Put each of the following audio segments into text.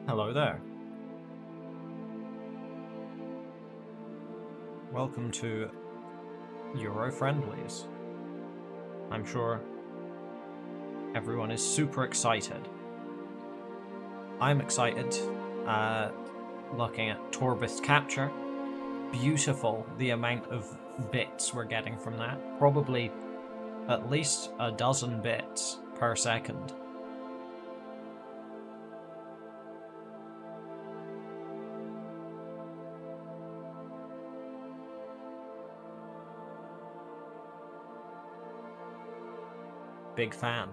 Hello there. Welcome to Euro Friendlies. I'm sure everyone is super excited. I'm excited looking at Torbeth's capture. Beautiful the amount of bits we're getting from that. Probably at least a dozen bits per second. Big fan.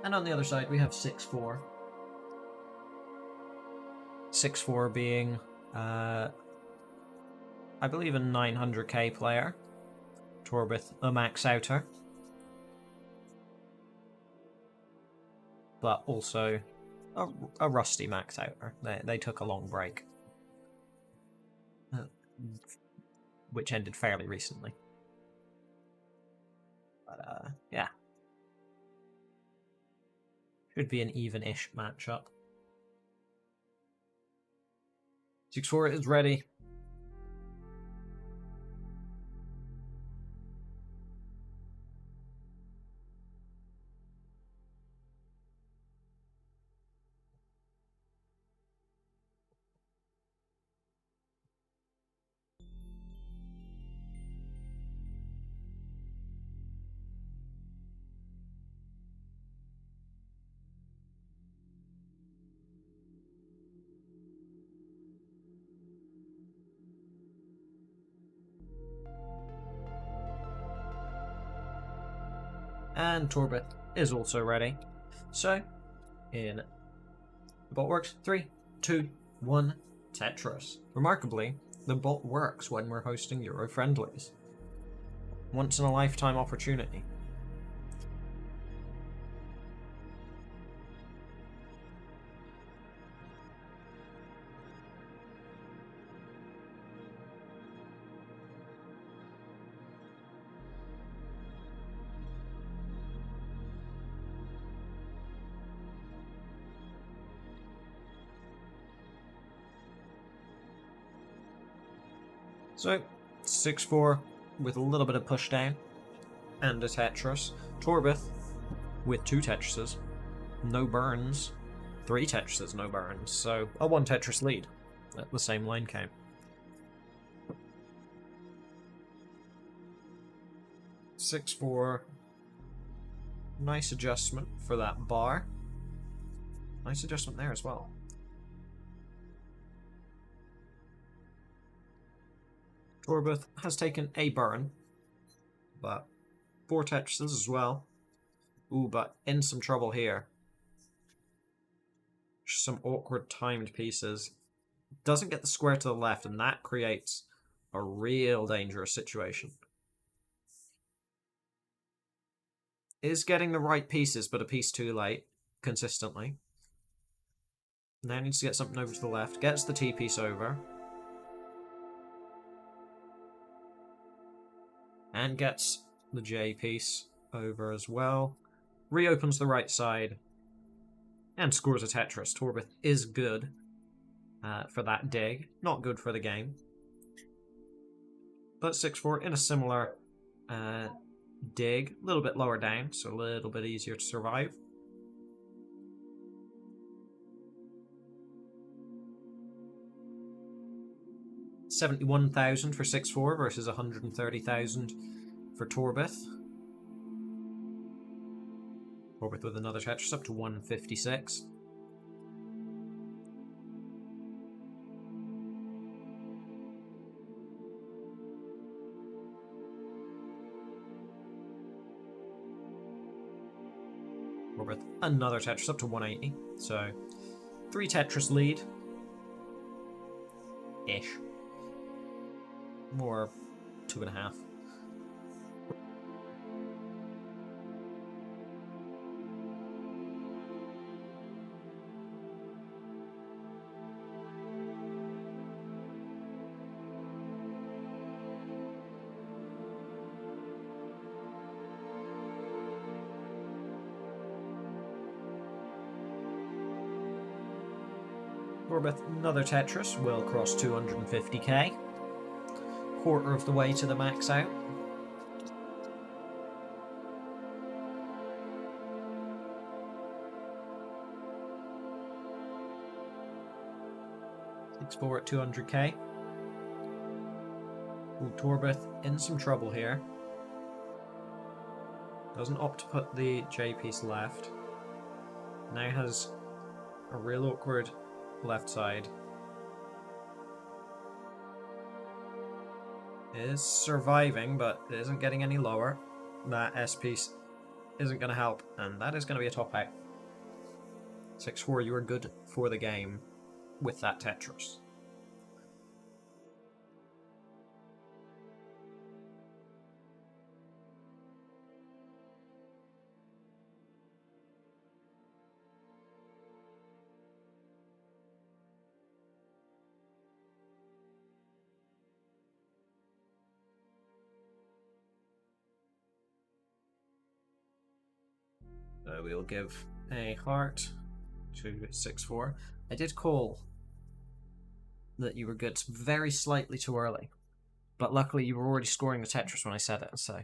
And on the other side we have 6-4. 6-4 being, I believe a 900k player. Torbeth, a max outer. But also a rusty max outer. They took a long break. Which ended fairly recently. But, yeah. Should be an even-ish matchup. 6-4 is ready. And Torbeth is also ready. So, in the bot works, 3, 2, 1, Tetris. Remarkably, the bot works when we're hosting Euro Friendlies. Once in a lifetime opportunity. So, 6-4 with a little bit of pushdown and a Tetris. Torbeth with 2 Tetrises, no burns. 3 Tetrises, no burns. So, a 1 Tetris lead at the same line count. Six, 4. Nice adjustment for that bar. Nice adjustment there as well. Torbeth has taken a burn, but 4 Tetrises as well. Ooh, but in some trouble here. Some awkward timed pieces. Doesn't get the square to the left, and that creates a real dangerous situation. Is getting the right pieces, but a piece too late, consistently. Now needs to get something over to the left. Gets the T piece over. And gets the J piece over as well. Reopens the right side. And scores a Tetris. Torbeth is good for that dig. Not good for the game. But 6-4 in a similar dig. A little bit lower down, so a little bit easier to survive. $71,000 for 6-4 versus 130,000 for Torbeth. Torbeth with another Tetris up to 156. Torbeth another Tetris up to 180. So 3 Tetris lead. Ish. Or 2.5. Torbeth, another Tetris, will cross 250k. Quarter of the way to the max out. Explore at 200k. Ooh, Torbeth in some trouble here. Doesn't opt to put the J piece left. Now has a real awkward left side. Is surviving, but it isn't getting any lower. That S piece isn't going to help, and that is going to be a top out. 6-4, you are good for the game with that Tetris. So we'll give a heart to 6-4. I did call that you were good very slightly too early, but luckily you were already scoring the Tetris when I said it, so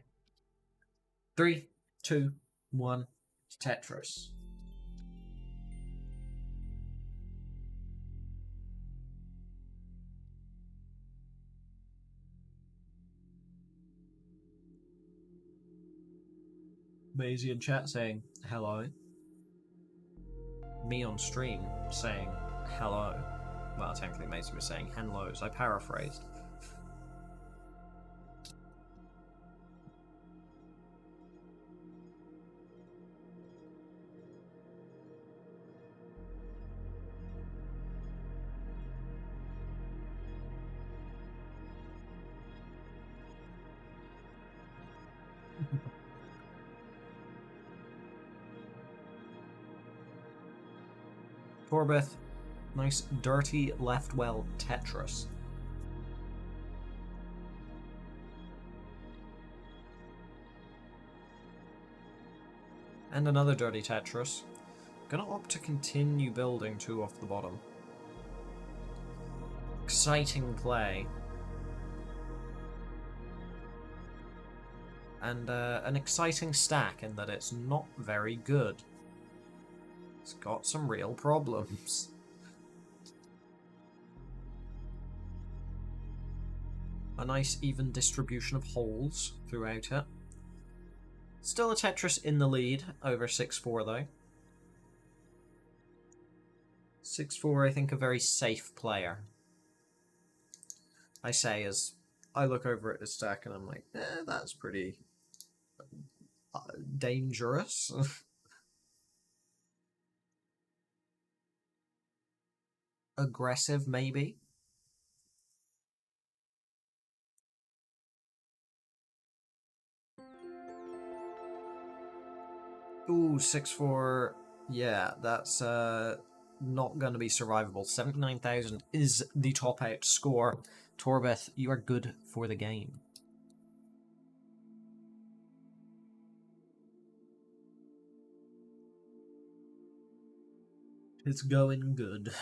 3, 2, 1, Tetris. Maisie in chat saying hello. Me on stream saying hello. Well, technically Maisie was saying hellos. I paraphrased. Torbeth, nice dirty left well Tetris. And another dirty Tetris. Gonna opt to continue building 2 off the bottom. Exciting play. And an exciting stack in that it's not very good. It's got some real problems. A nice even distribution of holes throughout it. Still a Tetris in the lead over 6-4 though. 6-4, I think, a very safe player. I say as I look over at the stack and I'm like, that's pretty dangerous. Aggressive, maybe. Ooh, 6-4. Yeah, that's not going to be survivable. 79,000 is the top out score. Torbeth, you are good for the game. It's going good.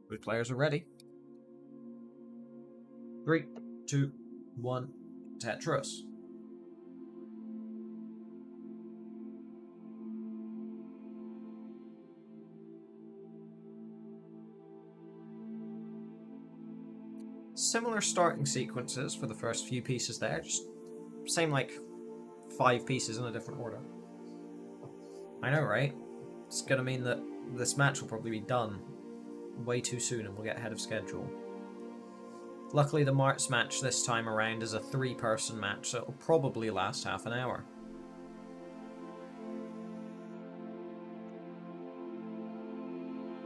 Both players are ready. 3, 2, 1, Tetris. Similar starting sequences for the first few pieces there, just same like 5 pieces in a different order. I know, right? It's gonna mean that this match will probably be done way too soon and we'll get ahead of schedule. Luckily the Marts match this time around is a 3-person match, so it'll probably last half an hour.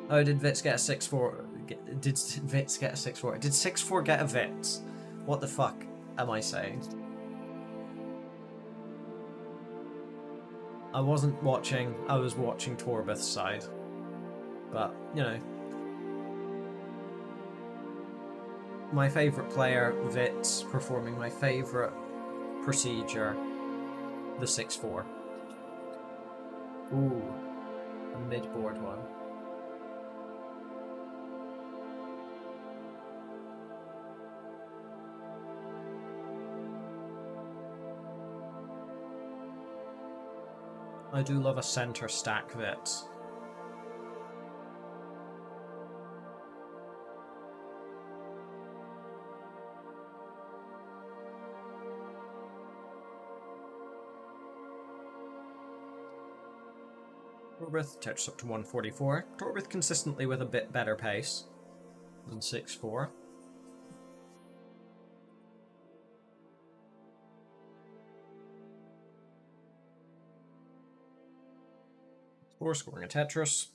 Oh, did Vitz get a 6-4? Did Vitz get a 6-4? Did 6-4 get a Vitz? What the fuck am I saying? I wasn't watching, I was watching Torbeth's side. But, you know. My favourite player, Vitz, performing my favourite procedure, the 6-4. Ooh, a mid-board one. I do love a center stack that. Torbeth touches up to 144. Torbeth consistently with a bit better pace than 6-4. Scoring a Tetris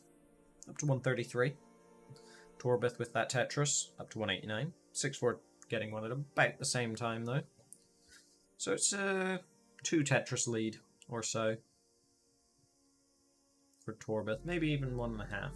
up to 133. Torbeth with that Tetris up to 189. 6-4 getting one at about the same time though. So it's a 2 Tetris lead or so for Torbeth, maybe even 1.5.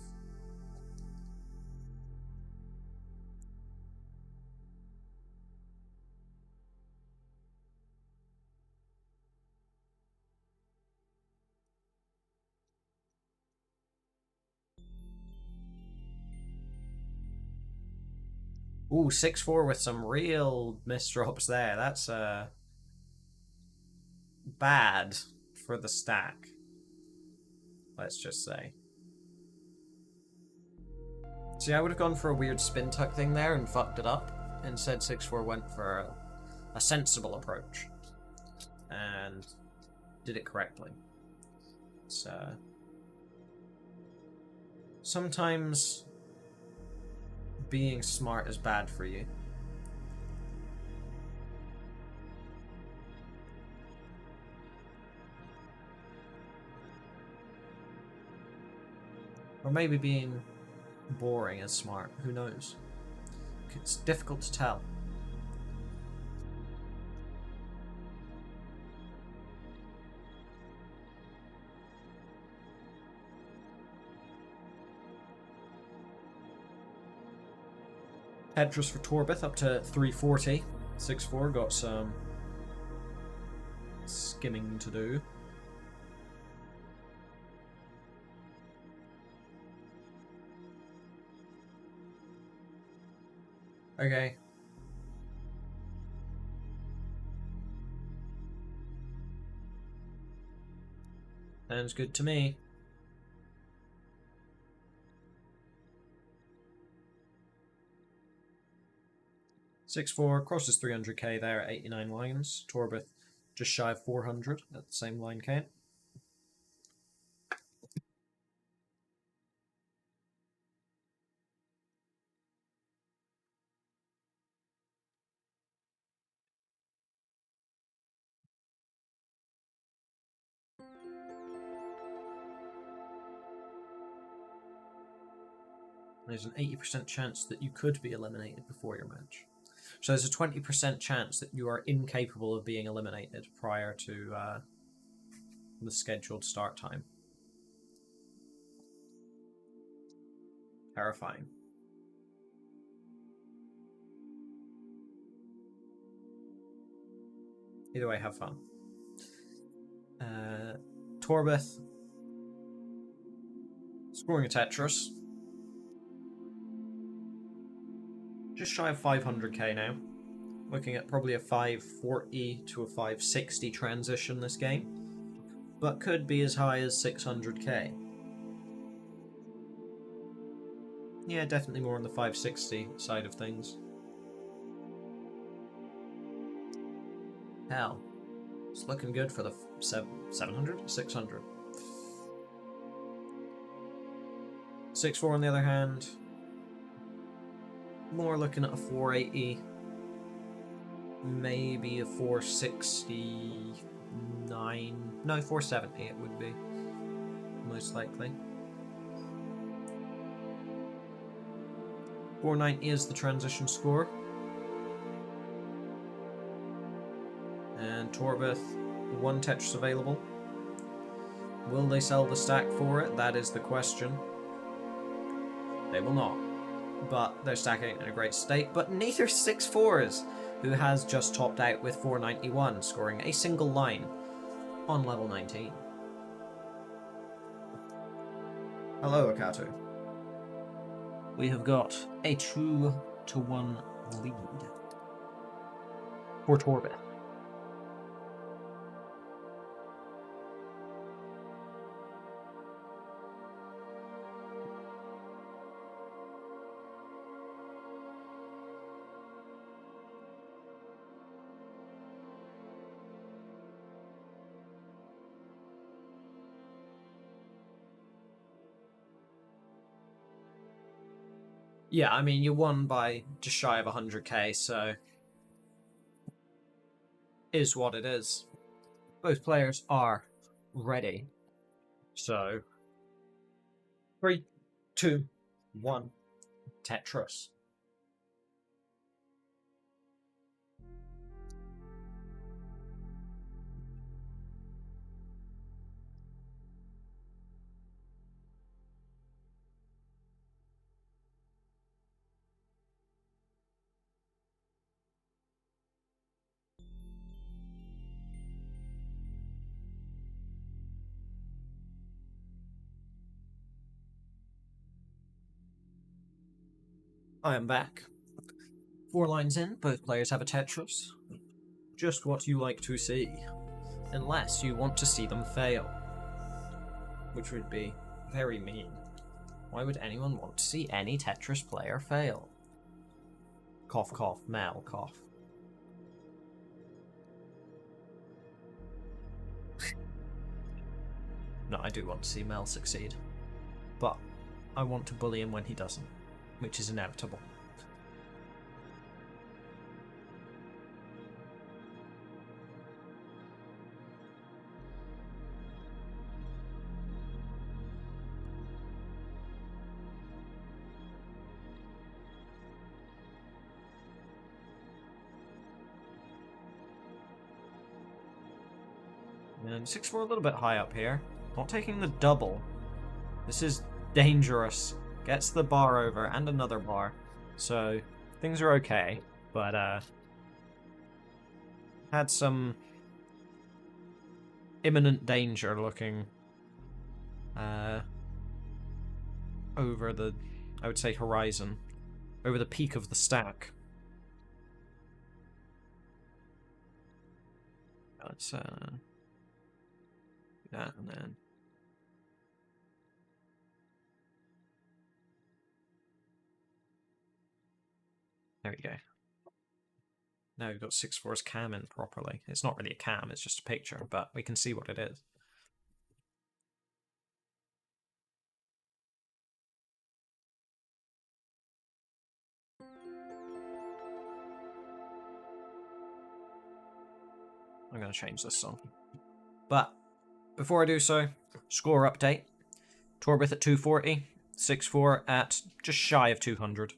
Ooh, 6-4 with some real misdrops there. That's bad for the stack, let's just say. See, I would have gone for a weird spin tuck thing there and fucked it up. Instead, 6-4 went for a sensible approach and did it correctly. So sometimes being smart is bad for you. Or maybe being boring is smart, who knows? It's difficult to tell. Tetris for Torbeth up to 340. 6-4 got some skimming to do. Okay. Sounds good to me. (6-4) crosses 300k there at 89 lines. Torbeth just shy of 400 at the same line count. There's an 80% chance that you could be eliminated before your match. So there's a 20% chance that you are incapable of being eliminated prior to the scheduled start time. Terrifying. Either way, have fun. Torbeth scoring a Tetris. Just shy of 500k now. Looking at probably a 540 to a 560 transition this game. But could be as high as 600k. Yeah, definitely more on the 560 side of things. Hell, it's looking good for the 700? 600. 6-4 on the other hand. More looking at a 480. Maybe a 469. No, 470 it would be. Most likely. 490 is the transition score. And Torbeth, 1 Tetris available. Will they sell the stack for it? That is the question. They will not. But their stack ain't in a great state. But neither 6-4's, who has just topped out with 491, scoring a single line on level 19. Hello, Akato. We have got a 2-1 lead for Tobe. Yeah, I mean, you won by just shy of 100k, so is what it is. Both players are ready. So 3, 2, 1, Tetris. I am back. 4 lines in, both players have a Tetris. Just what you like to see. Unless you want to see them fail. Which would be very mean. Why would anyone want to see any Tetris player fail? Cough, cough, Mel, cough. No, I do want to see Mel succeed. But I want to bully him when he doesn't, which is inevitable. And 6-4 a little bit high up here. Not taking the double. This is dangerous. Gets the bar over and another bar. So things are okay. But had some imminent danger looking over the, I would say, horizon. Over the peak of the stack. Let's do that and then there we go. Now we've got 6-4's cam in properly. It's not really a cam, it's just a picture, but we can see what it is. I'm going to change this song. But before I do so, score update. Torbith at 240, 6-4 at just shy of 200.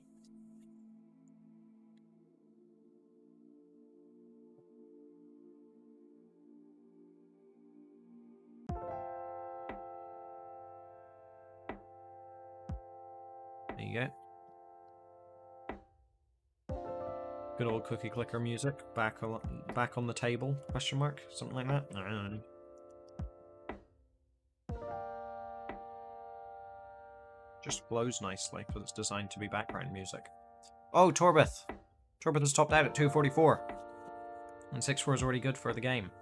There you go. Good old cookie clicker music. Back on the table? Question mark? Something like that? I don't know. Just flows nicely because it's designed to be background music. Oh, Torbith! Torbith has topped out at 244. And 6-4 is already good for the game.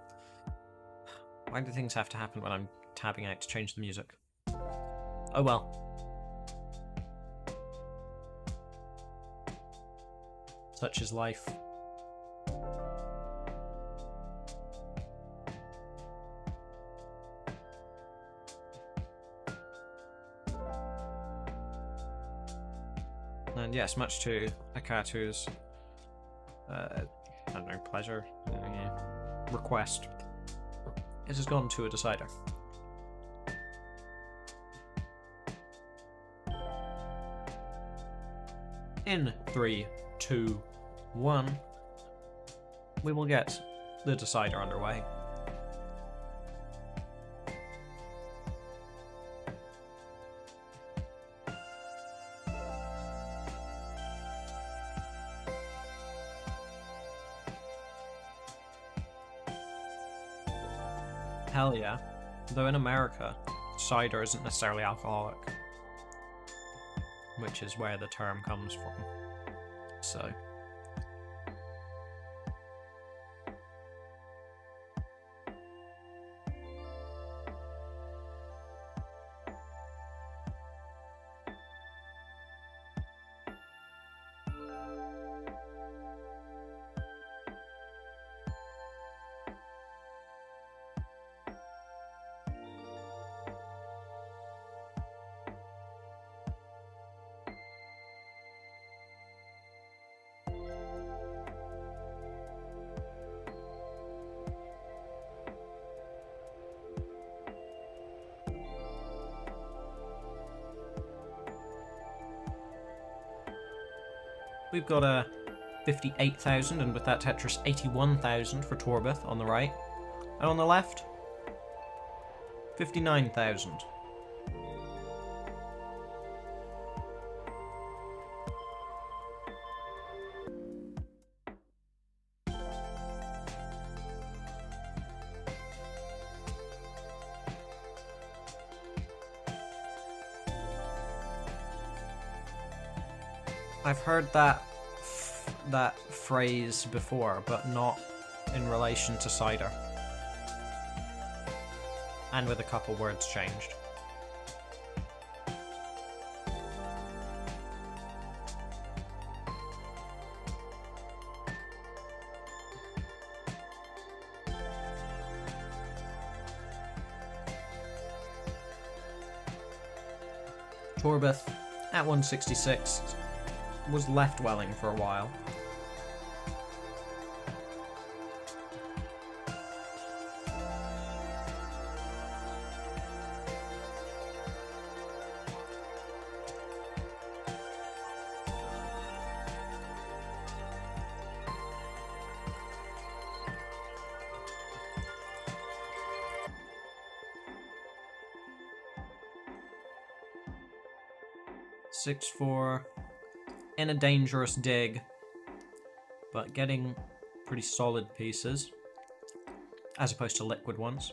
Why do things have to happen when I'm tabbing out to change the music? Oh well. Such is life. And yes, much to Akatu's, I don't know, pleasure, request, it has gone to a decider. In 3, 2, 1, we will get the decider underway. Hell yeah. Though in America, cider isn't necessarily alcoholic. which is where the term comes from. So. We've got a 58,000, and with that Tetris 81,000 for Torbeth on the right. And on the left, 59,000. I've heard that phrase before, but not in relation to cider. And with a couple words changed. Torbeth at 166 was left Welling for a while. Six, 4. In a dangerous dig, but getting pretty solid pieces, as opposed to liquid ones,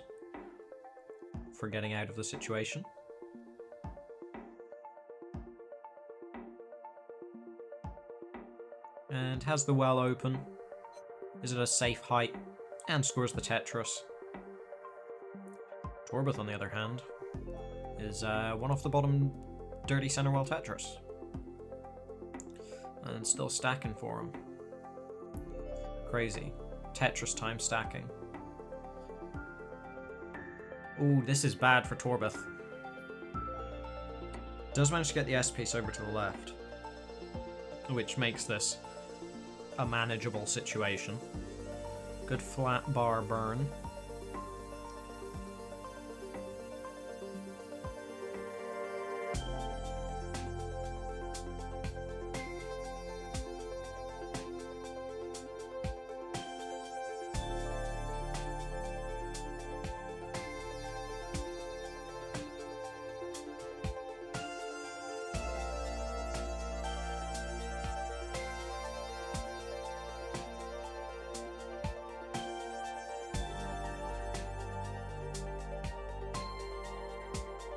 for getting out of the situation. And has the well open, is at a safe height, and scores the Tetris. Torbeth, on the other hand, is one off the bottom dirty center well Tetris. And still stacking for him. Crazy. Tetris time stacking. Ooh, this is bad for Torbeth. Does manage to get the S piece over to the left, which makes this a manageable situation. Good flat bar burn.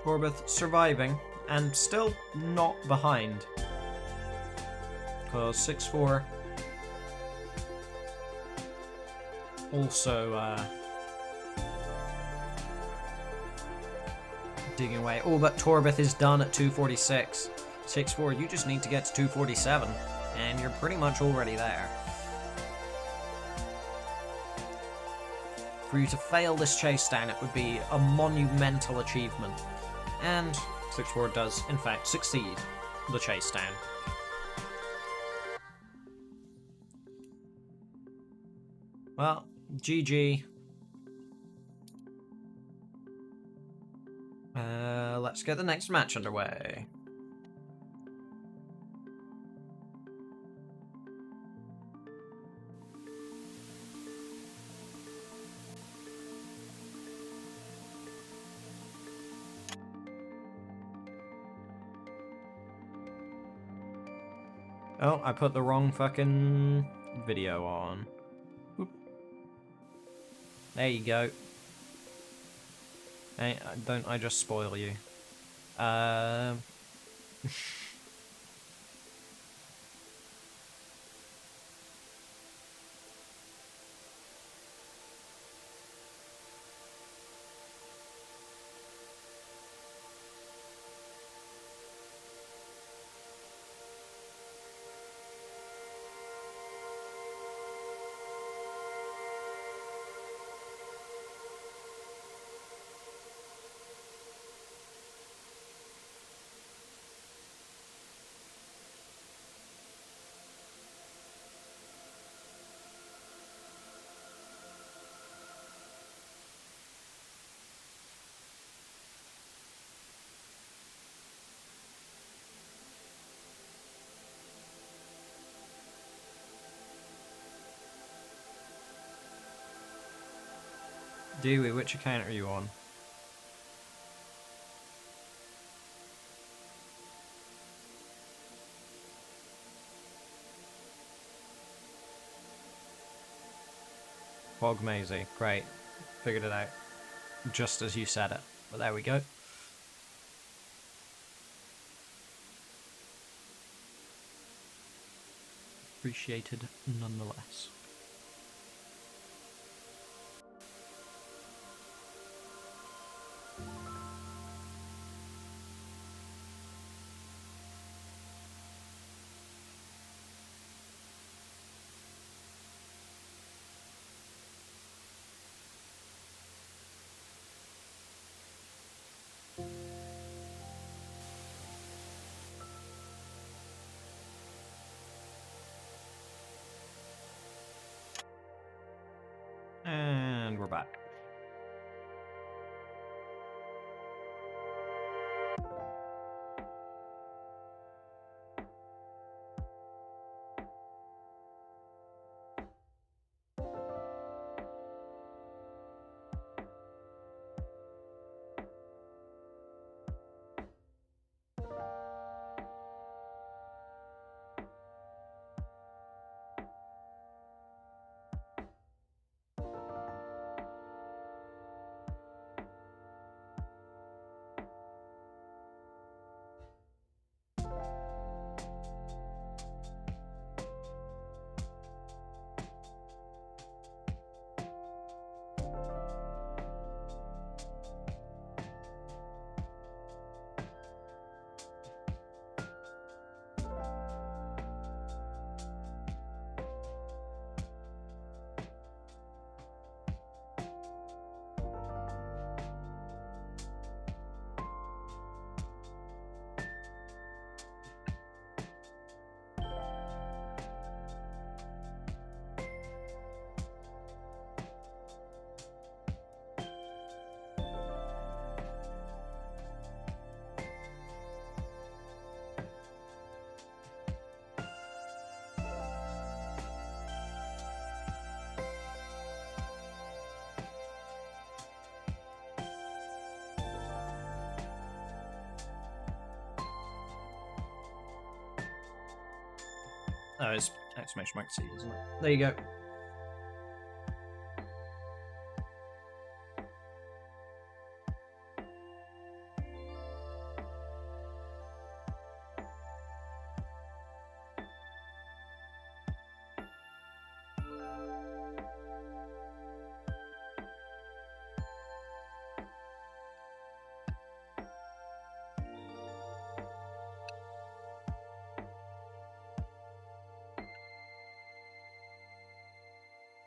Torbeth surviving, and still not behind. Because 6-4 also digging away. Oh, but Torbeth is done at 246. 6-4, you just need to get to 247, and you're pretty much already there. For you to fail this chase down, it would be a monumental achievement. And 6-4 does, in fact, succeed the chase down. Well, GG. Let's get the next match underway. Oh, I put the wrong fucking video on. Oop. There you go. Hey, don't I just spoil you? Dewey, which account are you on? Pog Maisie. Great. Figured it out. Just as you said it. But there we go. Appreciated nonetheless. And we're back. Oh, it's exclamation mark C, isn't it? There you go.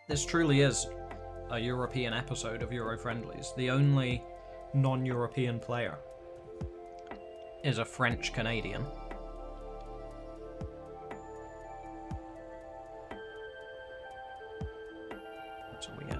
This truly is a European episode of Euro Friendlies. The only non-European player is a French Canadian. That's what we get.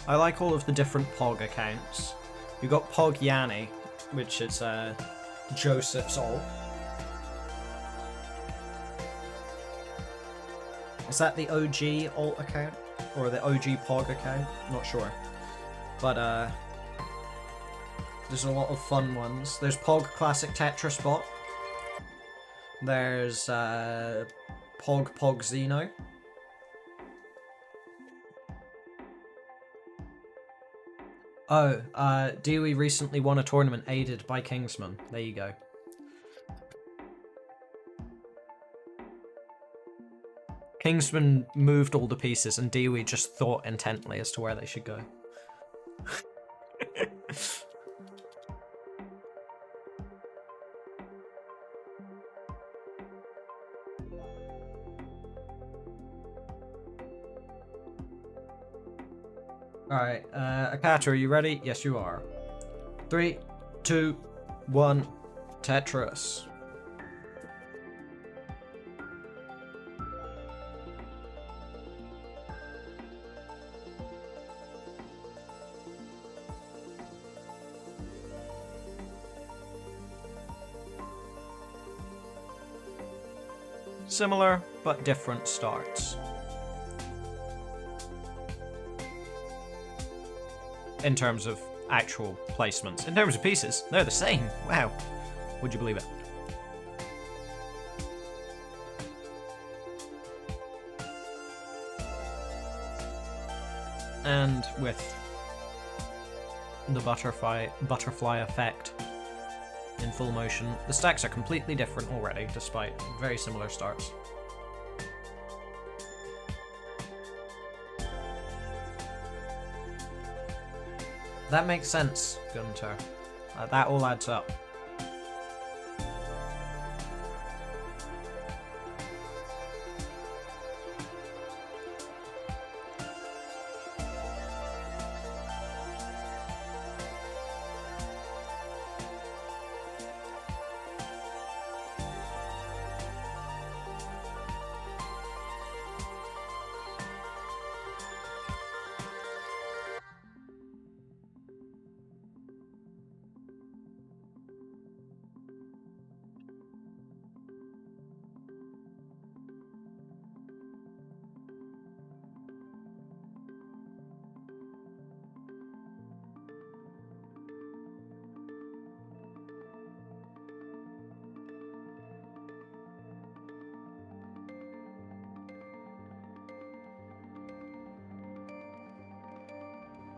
I like all of the different Pog accounts. You've got Pog Yanni, which is Joseph's alt. Is that the OG alt account? Or the OG Pog account? Not sure. But there's a lot of fun ones. There's Pog Classic Tetris Bot. There's Pog Zeno. Oh, Dewey recently won a tournament aided by Kingsman. There you go. Kingsman moved all the pieces and Dewey just thought intently as to where they should go. Alright, Akato, are you ready? Yes, you are. 3, 2, 1, Tetris. Similar, but different starts. In terms of actual placements. In terms of pieces, they're the same. Wow. Would you believe it? And with the butterfly effect in full motion, the stacks are completely different already, despite very similar starts. That makes sense, Gunter. That all adds up.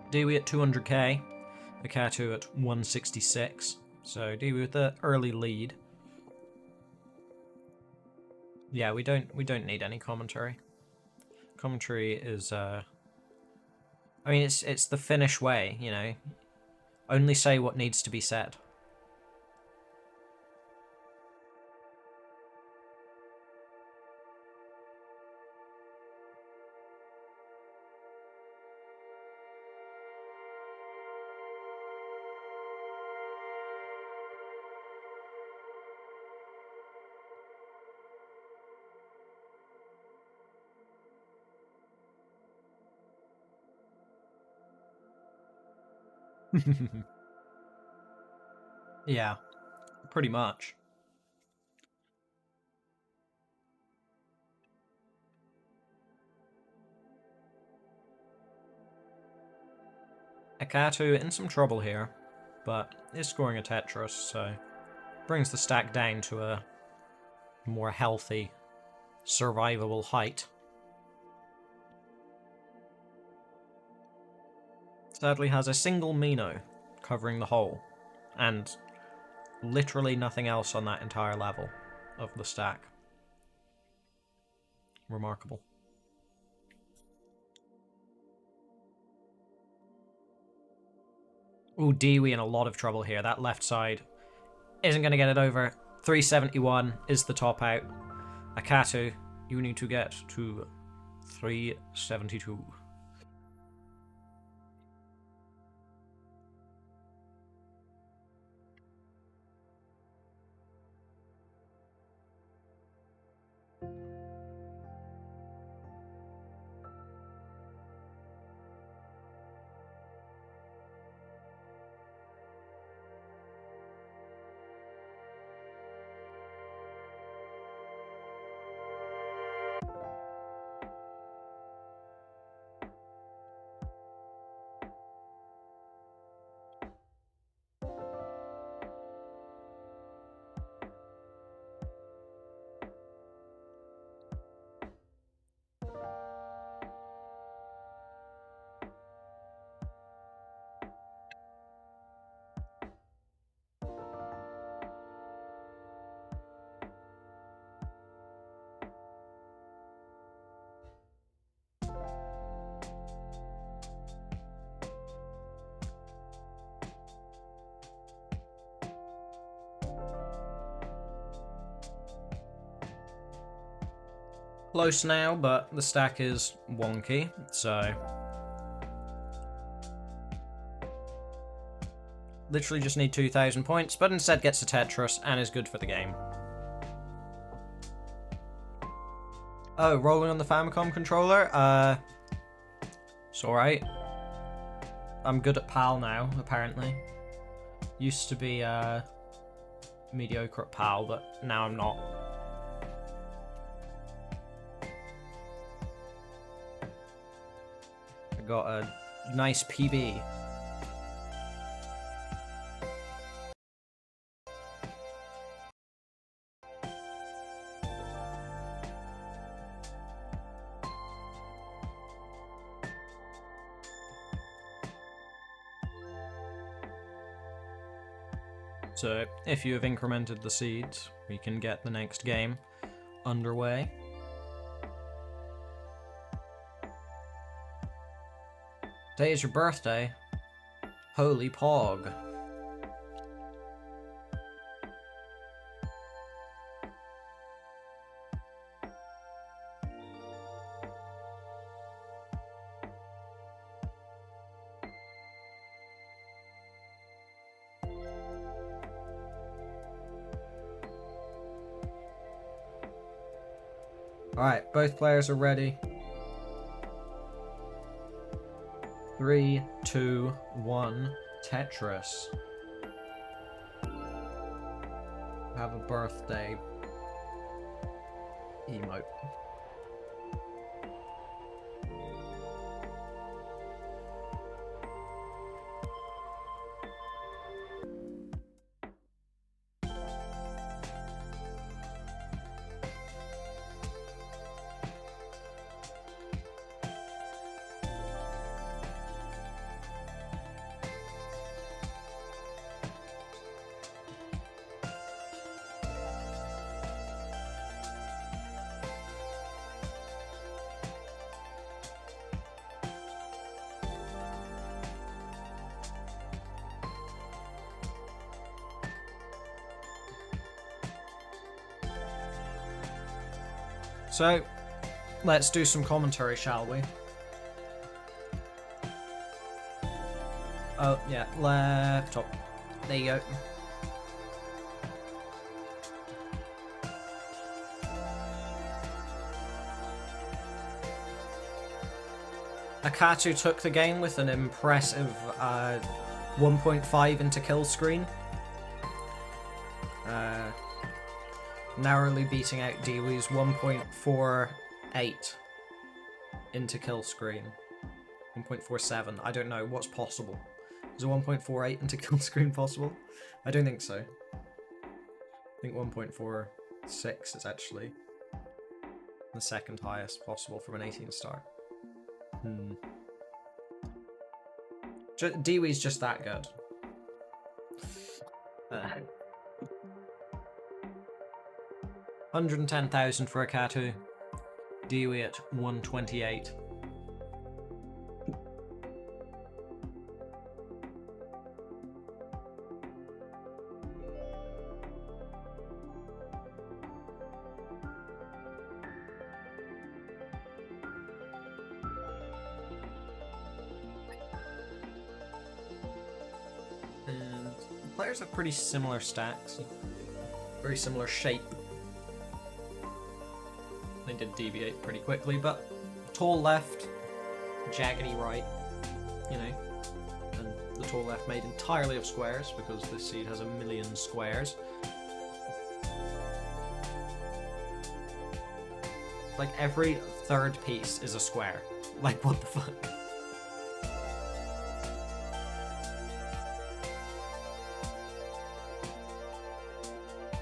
Dewey at 200k, Akato at 166. So Dewey with the early lead. Yeah, we don't need any commentary. Commentary is I mean it's the Finnish way, you know. Only say what needs to be said. Yeah, pretty much. Akato in some trouble here, but is scoring a Tetris, so brings the stack down to a more healthy, survivable height. Sadly has a single Mino covering the whole, and literally nothing else on that entire level of the stack. Remarkable. Ooh, Dewey in a lot of trouble here. That left side isn't going to get it over. 371 is the top out. Akato, you need to get to 372. Close now, but the stack is wonky, so... Literally just need 2,000 points, but instead gets a Tetris and is good for the game. Oh, rolling on the Famicom controller? It's alright. I'm good at PAL now, apparently. Used to be, mediocre at PAL, but now I'm not. I got a nice PB. So, if you have incremented the seeds, we can get the next game underway. Today is your birthday. Holy pog. Alright, both players are ready. 3, 2, 1, Tetris. Have a birthday emote. So, let's do some commentary, shall we? Oh, yeah, laptop. There you go. Akatu took the game with an impressive 1.5 into kill screen. Narrowly beating out Dewey's 1.48 into kill screen. 1.47. I don't know what's possible. Is a 1.48 into kill screen possible? I don't think so. I think 1.46 is actually the second highest possible from an 18 star. Dewey's just that good. 110,000 for Akatu. Dewey at 128. And players have pretty similar stacks. Very similar shape. They did deviate pretty quickly, but tall left, jaggedy right, you know, and the tall left made entirely of squares because this seed has 1,000,000 squares. Like every third piece is a square. Like what the fuck?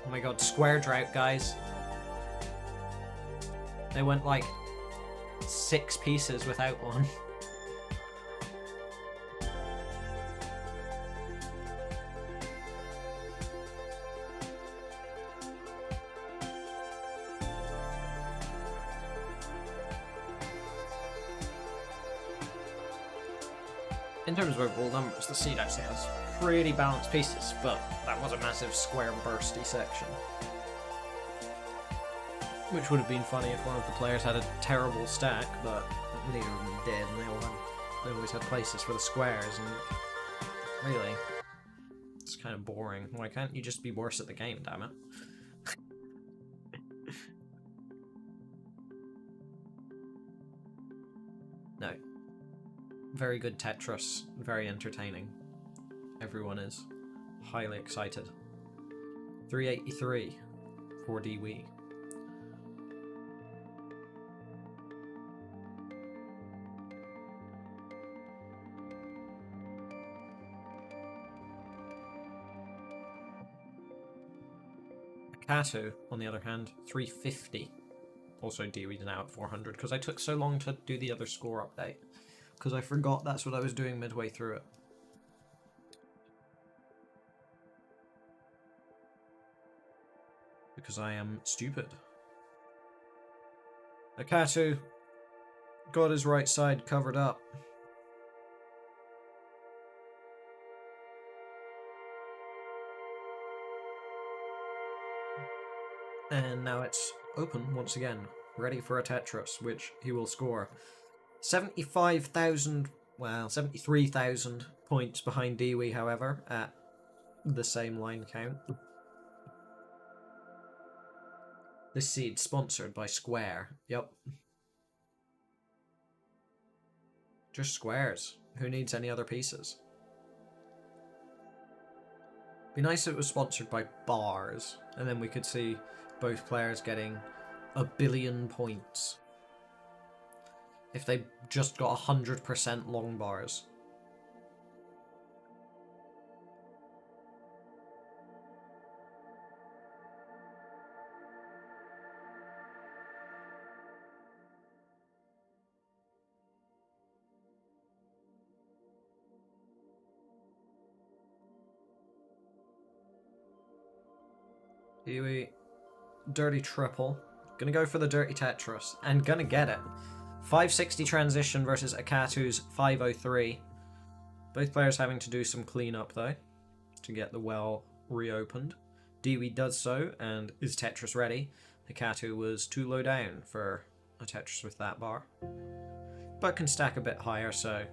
Oh my god, square drought, guys. They went like 6 pieces without one. In terms of overall numbers, the seed actually has pretty balanced pieces, but that was a massive square bursty section. Which would have been funny if one of the players had a terrible stack, but neither of them did, and they always had places for the squares, and really, it's kind of boring. Why can't you just be worse at the game, damn it? No. Very good Tetris, very entertaining. Everyone is highly excited. 383 for DW. Akatu, on the other hand, 350. Also, DW's now at 400, because I took so long to do the other score update. Because I forgot that's what I was doing midway through it. Because I am stupid. Akatu got his right side covered up. And now it's open once again, ready for a Tetris, which he will score. 75,000, well, 73,000 points behind DW, however, at the same line count. This seed sponsored by Square. Yep. Just squares. Who needs any other pieces? Be nice if it was sponsored by bars, and then we could see both players getting 1 billion points. If they just got 100% long bars. DW, dirty triple. Gonna go for the dirty Tetris, and gonna get it. 560 transition versus Akatu's 503. Both players having to do some cleanup though, to get the well reopened. DW does so, and is Tetris ready. Akatu was too low down for a Tetris with that bar, but can stack a bit higher, so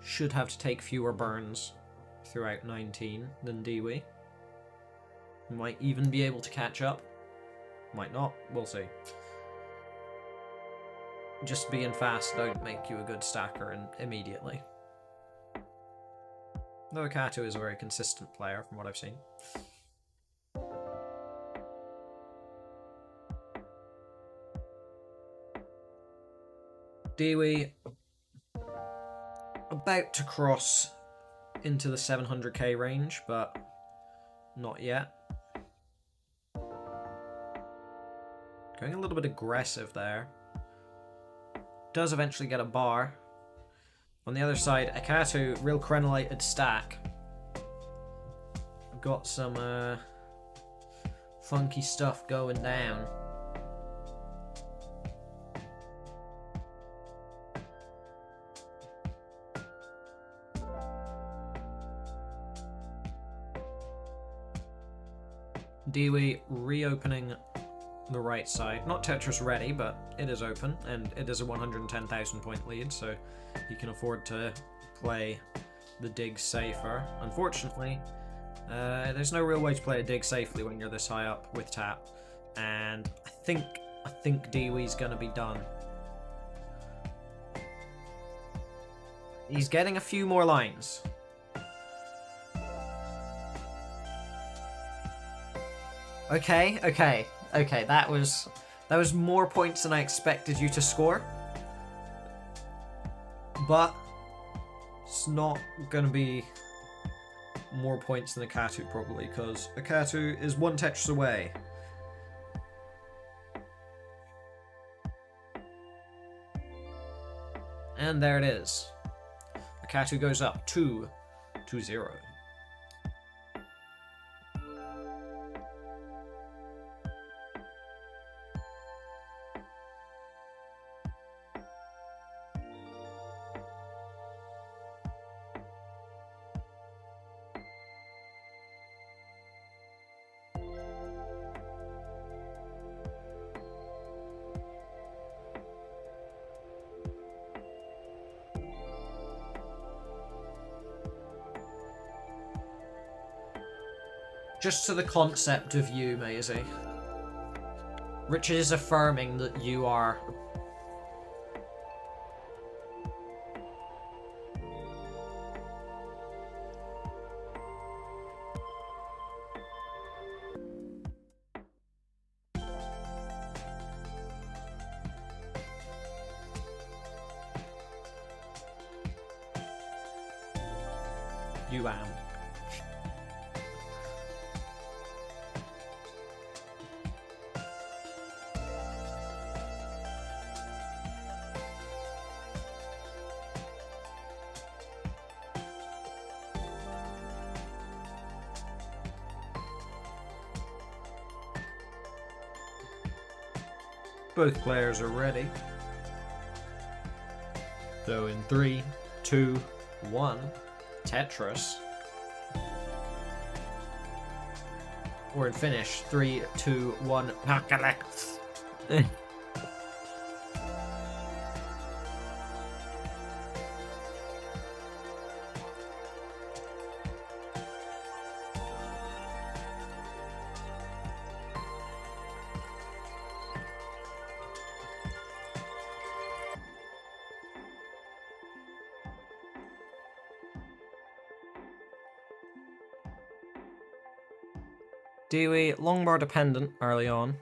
should have to take fewer burns throughout 19 than DW. Might even be able to catch up. Might not. We'll see. Just being fast don't make you a good stacker immediately. Though Akatu is a very consistent player from what I've seen. DW about to cross into the 700k range, but not yet. Going a little bit aggressive there. Does eventually get a bar. On the other side, Akatu, real crenellated stack. Got some funky stuff going down. DW reopening the right side. Not Tetris ready, but it is open, and it is a 110,000 point lead, so he can afford to play the dig safer. Unfortunately, there's no real way to play a dig safely when you're this high up with tap, and I think DW's gonna be done. He's getting a few more lines. Okay, that was more points than I expected you to score. But it's not gonna be more points than Akatu probably, because Akatu is one Tetris away. And there it is. Akatu goes up 2-0. Just to the concept of you, Maisie. Richard is affirming that you are... You am. Both players are ready. So in 3, 2, 1, Tetris. Or in finish, 3, 2, 1, Apocalypse. Dewey, long bar dependent early on.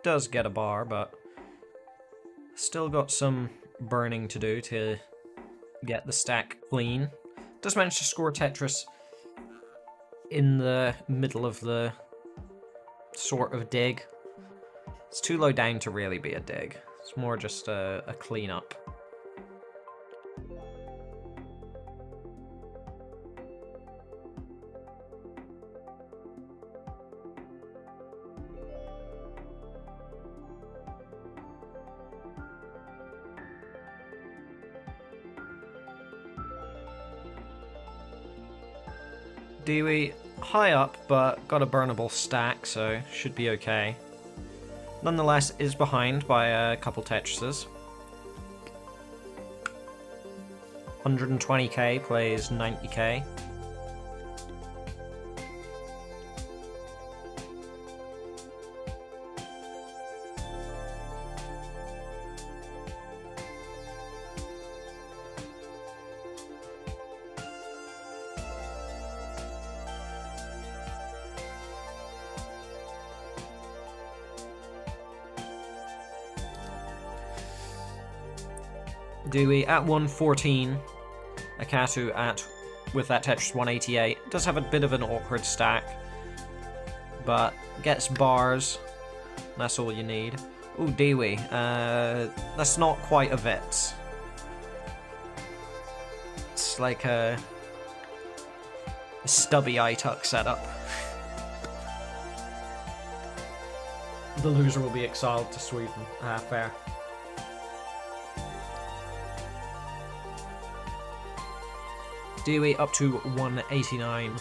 Does get a bar, but still got some burning to do to get the stack clean. Does manage to score Tetris in the middle of the sort of dig. It's too low down to really be a dig. It's more just a cleanup. Dewey, high up, but got a burnable stack, so should be okay. Nonetheless, is behind by a couple Tetrises. 120k plays 90k. Dewey at 114, Akatu at, with that Tetris 188, does have a bit of an awkward stack, but gets bars, that's all you need. Ooh, Dewey, that's not quite a Vits. It's like a stubby I-tuck setup. The loser will be exiled to Sweden. Fair. Dewey up to 189.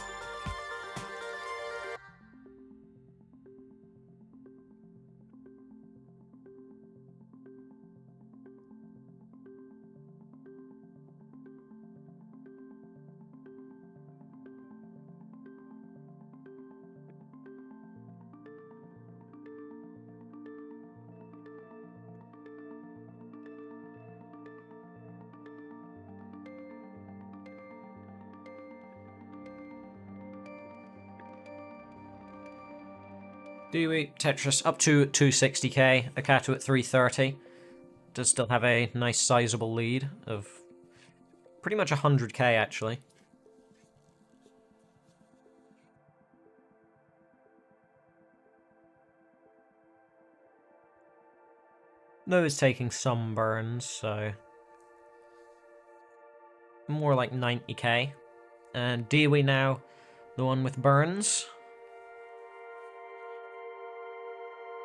Dewey, Tetris up to 260k, Akatu at 330. Does still have a nice sizable lead of pretty much 100k actually. No is taking some burns, so more like 90k. And Dewey now, the one with burns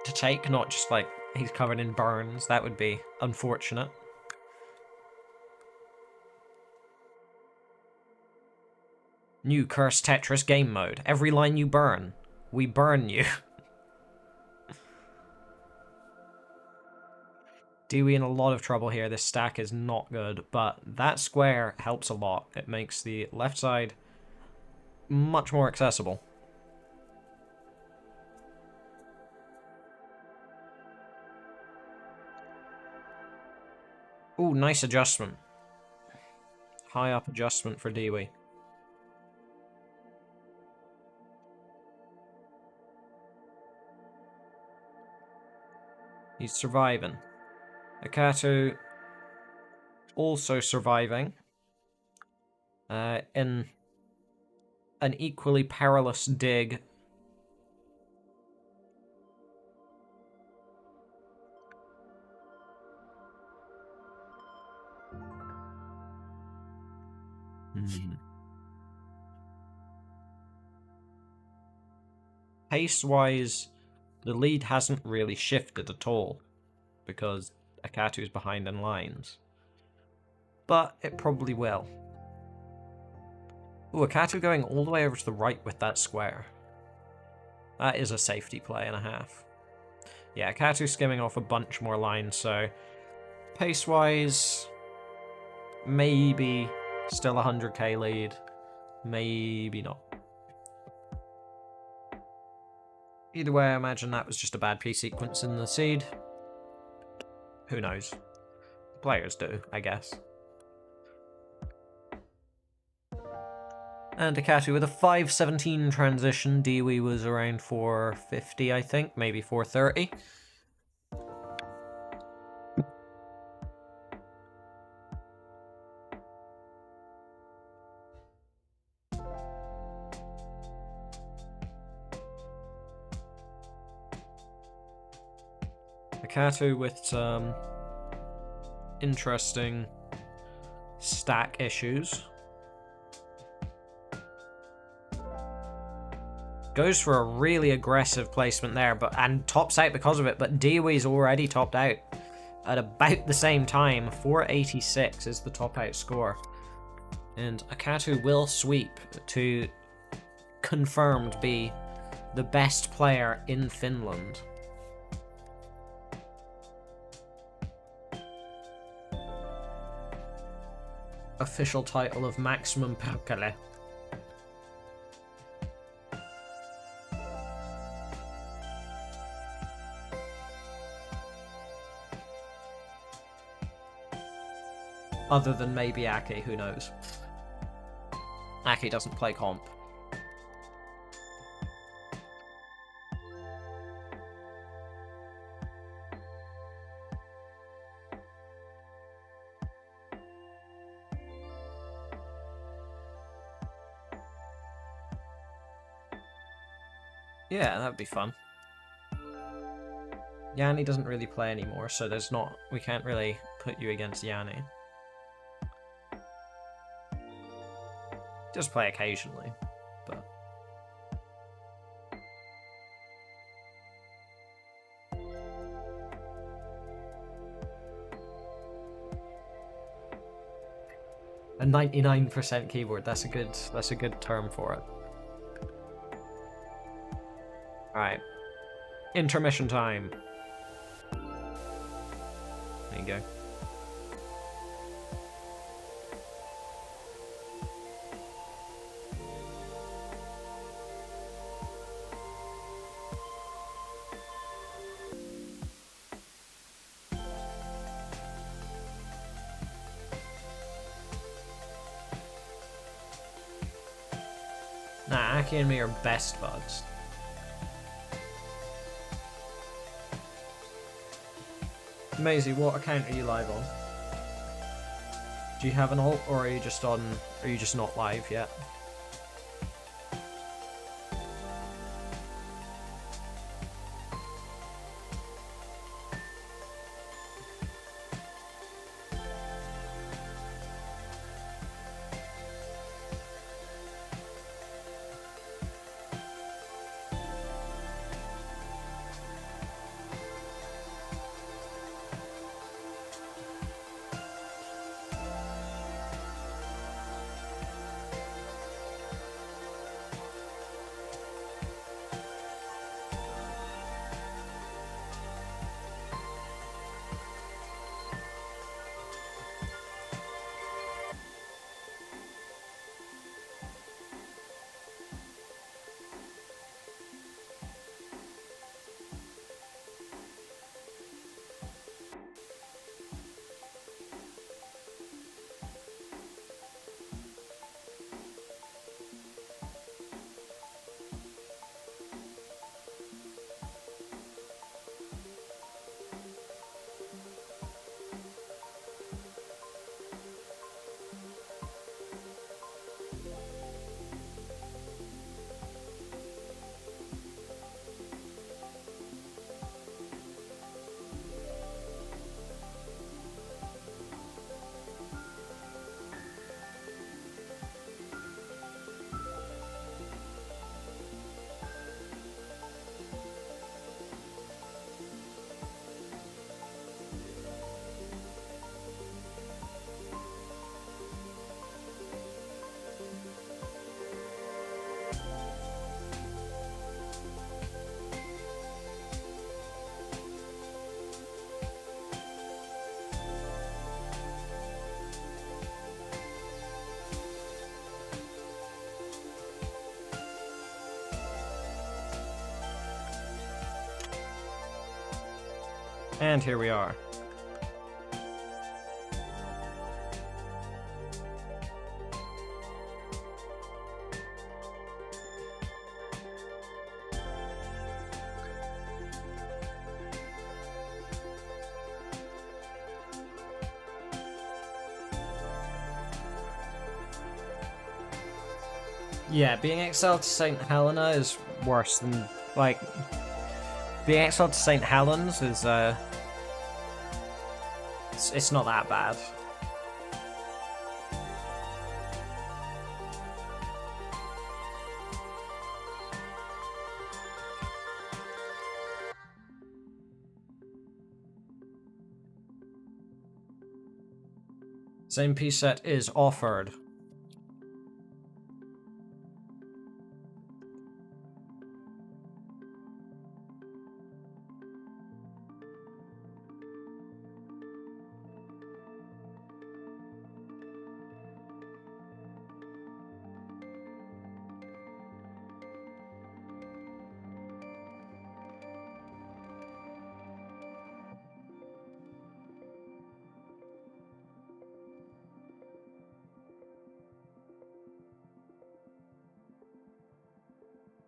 to take, not just like he's covered in burns. That would be unfortunate. New Cursed Tetris game mode. Every line you burn, we burn you. Dewey in a lot of trouble here. This stack is not good, but that square helps a lot. It makes the left side much more accessible. Ooh, nice adjustment. High up adjustment for Dewey. He's surviving. Akatu also surviving. In an equally perilous dig. Pace-wise, the lead hasn't really shifted at all, because Akatu's behind in lines. But it probably will. Ooh, Akatu going all the way over to the right with that square. That is a safety play and a half. Yeah, Akatu skimming off a bunch more lines, so pace-wise, maybe still 100k lead, maybe not. Either way, I imagine that was just a bad piece sequence in the seed. Who knows? Players do, I guess. And Akatu with a 5:17 transition. Dewey was around 4:50, I think, maybe 4:30. Akatu with some interesting stack issues. Goes for a really aggressive placement there, and tops out because of it, but Dewey's already topped out at about the same time. 486 is the top out score. And Akatu will sweep to confirmed be the best player in Finland. Official title of Maximum Perkele. Other than maybe Aki, who knows? Aki doesn't play comp. Yeah, that'd be fun. Yanni doesn't really play anymore, so we can't really put you against Yanni. Just play occasionally, but... A 99% keyboard, that's a good term for it. Alright. Intermission time. There you go. Nah, Aki and me are best buds. Maisie, what account are you live on? Do you have an alt, or are you just not live yet? And here we are. Yeah, being exiled to St. Helena is worse than, like, being exiled to St. Helens is, it's not that bad. Same piece set is offered.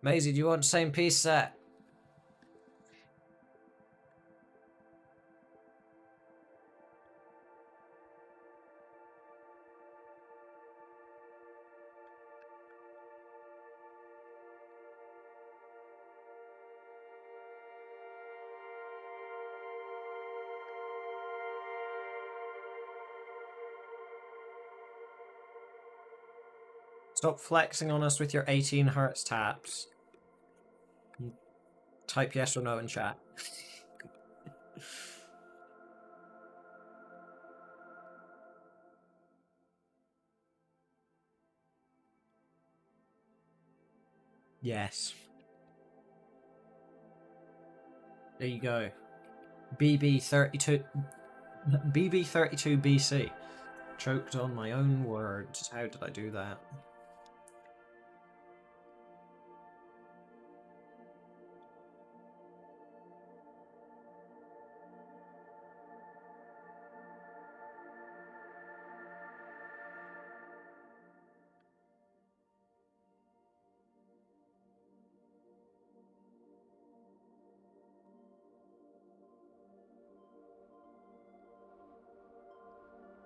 Maisie, do you want same piece set? Stop flexing on us with your 18 Hz taps. Type yes or no in chat. Yes. There you go. BB32 BC. Choked on my own words. How did I do that?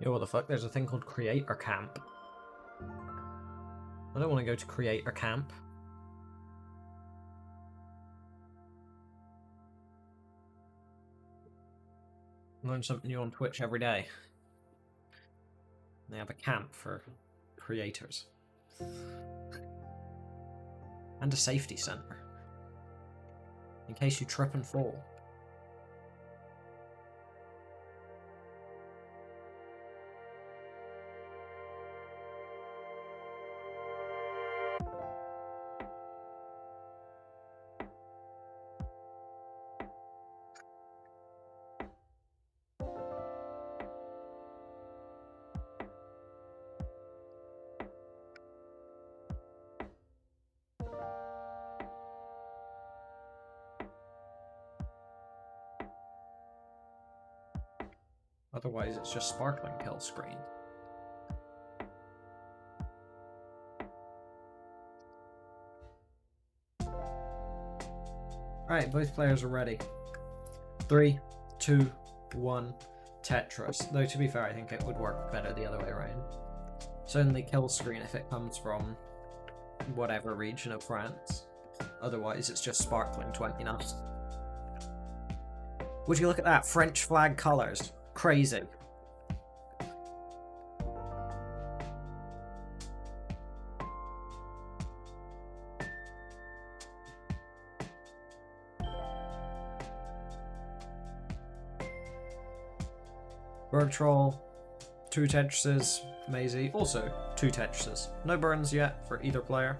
Yo, what the fuck? There's a thing called Creator Camp. I don't want to go to Creator Camp. Learn something new on Twitch every day. They have a camp for creators. And a safety center. In case you trip and fall. Otherwise, it's just sparkling kill screen. Alright, both players are ready. 3, 2, 1, Tetris. Though, to be fair, I think it would work better the other way around. It's only kill screen if it comes from whatever region of France. Otherwise, it's just sparkling 29. Would you look at that? French flag colours. Crazy. Berg Troll, 2 Tetrises, Maisie, also 2 Tetrises. No burns yet for either player.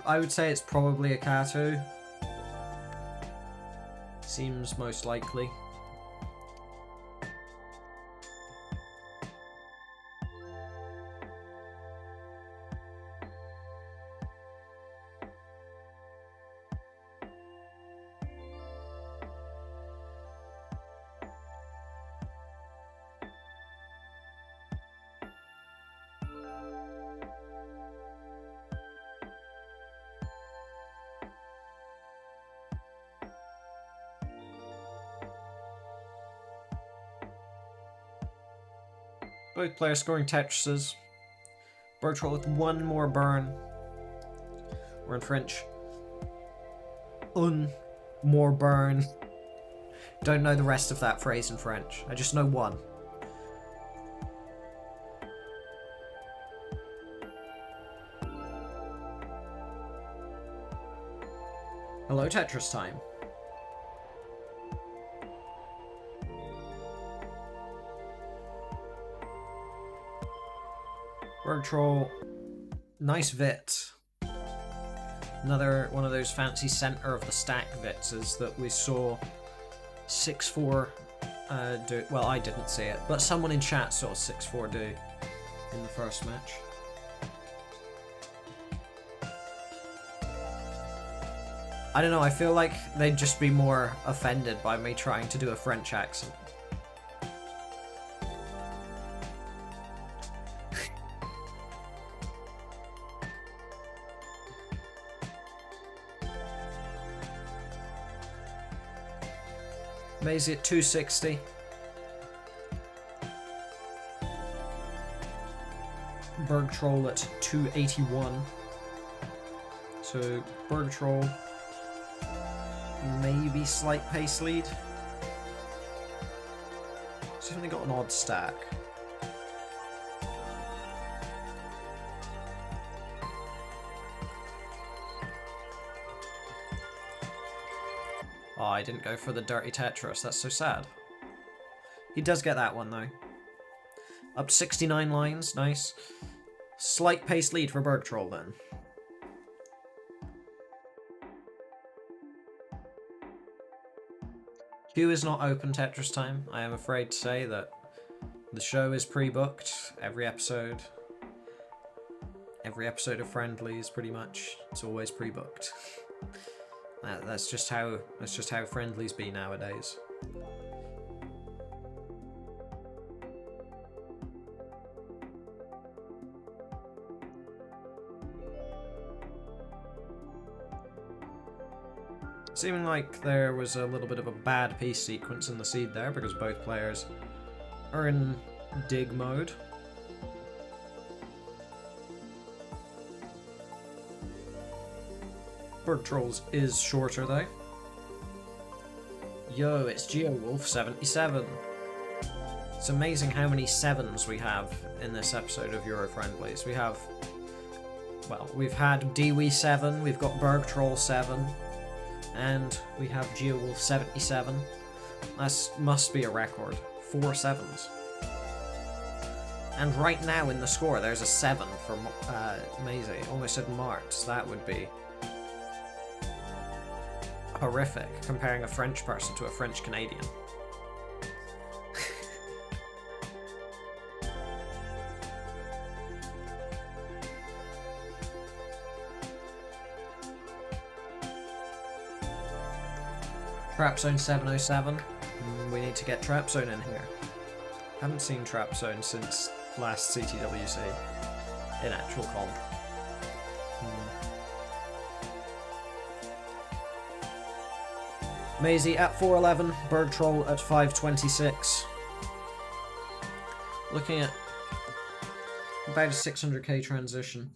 I would say it's probably a Katu. Seems most likely. Both players scoring Tetrises. Bertrand with one more burn. Or in French, un more burn. Don't know the rest of that phrase in French. I just know one. Hello, Tetris time. Bertrand, nice Vit. Another one of those fancy center of the stack Vitzes that we saw 6-4 do. Well, I didn't see it, but someone in chat saw 6-4 do in the first match. I don't know, I feel like they'd just be more offended by me trying to do a French accent. Maisie at 260. Bergtroll at 281. So Bergtroll, maybe slight pace lead. He's only got an odd stack. Oh, I didn't go for the dirty Tetris. That's so sad. He does get that one, though. Up to 69 lines. Nice. Slight pace lead for Bergtroll, then. Queue is not open Tetris time. I am afraid to say that the show is pre-booked. Every episode of Friendlies, pretty much. It's always pre-booked. That's just how Friendlies be nowadays. Seeming like there was a little bit of a bad piece sequence in the seed there because both players are in dig mode. Bergtroll's is shorter though. Yo, it's GeoWolf77. It's amazing how many 7s we have in this episode of Euro Friendlies. We have, well, we've had DW7, we've got Bergtroll 7, and we have GeoWolf77. That must be a record. 4 7s. And right now in the score there's a 7 for Maisie. Almost said Martz. That would be horrific, comparing a French person to a French Canadian. Trap Zone 707. We need to get Trap Zone in here. Haven't seen Trap Zone since last CTWC in actual comp. Maisie at 411, Bergtroll at 526. Looking at about a 600k transition.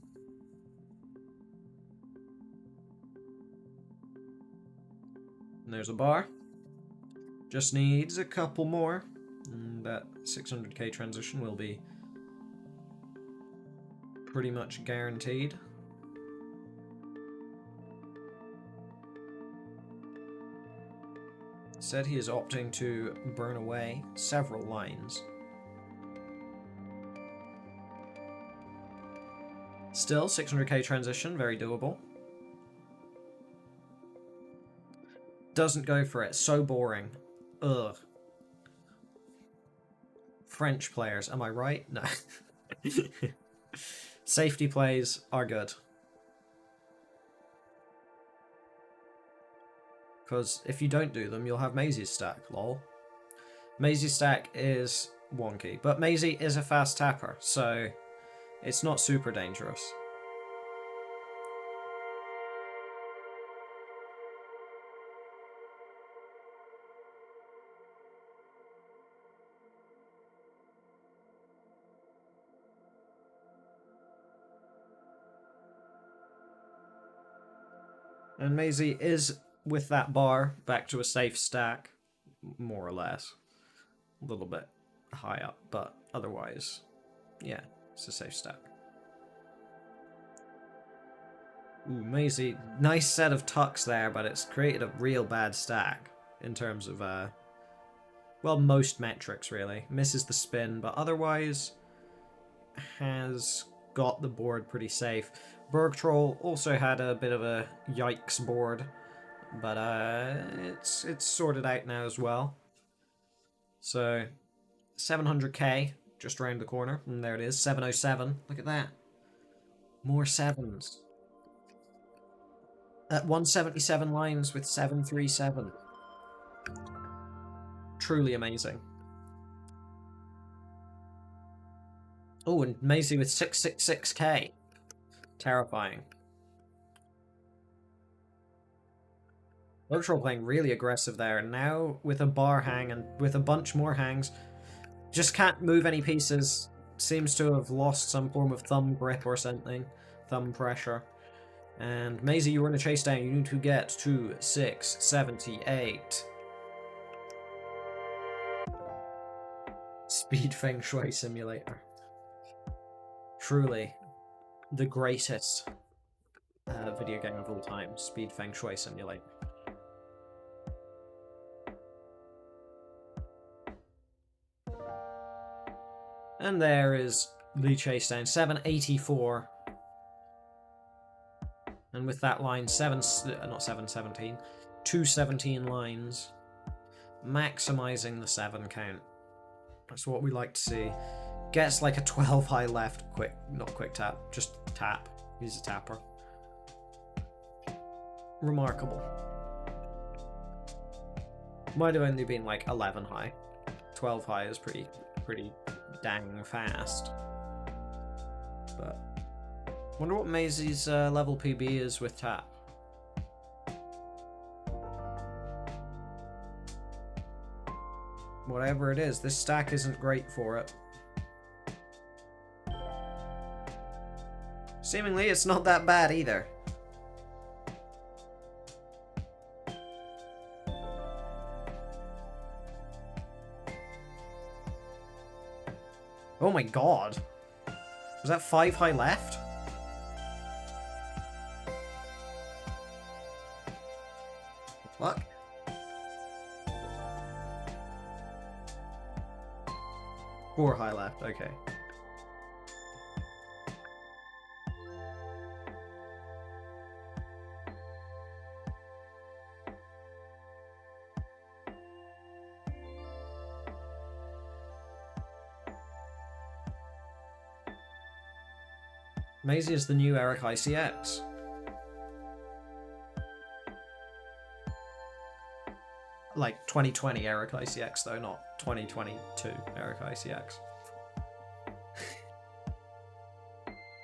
And there's a bar. Just needs a couple more. And that 600k transition will be pretty much guaranteed. Said he is opting to burn away several lines. Still, 600k transition, very doable. Doesn't go for it, so boring. Ugh. French players, am I right? No. Safety plays are good. Because if you don't do them, you'll have Maisie's stack, lol. Maisie's stack is wonky, but Maisie is a fast tapper, so it's not super dangerous. And Maisie is, with that bar, back to a safe stack, more or less. A little bit high up, but otherwise, yeah, it's a safe stack. Ooh, Maisie, nice set of tucks there, but it's created a real bad stack in terms of, well, most metrics, really. Misses the spin, but otherwise has got the board pretty safe. Bergtroll also had a bit of a yikes board, but it's sorted out now as well. So 700k just around the corner, and there it is, 707. Look at that, more sevens at 177 lines with 737. Truly amazing. Oh, and Maisie with 666k. Terrifying. Bergtroll playing really aggressive there, and now with a bar hang and with a bunch more hangs, just can't move any pieces. Seems to have lost some form of thumb grip or something. Thumb pressure. And Maisie, you were in a chase down. You need to get to 678. Speed Feng Shui Simulator. Truly the greatest video game of all time. Speed Feng Shui Simulator. And there is the chase down. 784. And with that line, not 717, 217 lines. Maximizing the 7 count. That's what we like to see. Gets like a 12 high left, not quick tap, just tap. He's a tapper. Remarkable. Might have only been like 11 high. 12 high is pretty dang fast. But wonder what Maisie's level PB is with tap. Whatever it is, this stack isn't great for it. Seemingly it's not that bad either. Oh my god. Was that 5 high left? Fuck. Four high left, okay. Maisie is the new Eric ICX. Like 2020 Eric ICX though, not 2022 Eric ICX.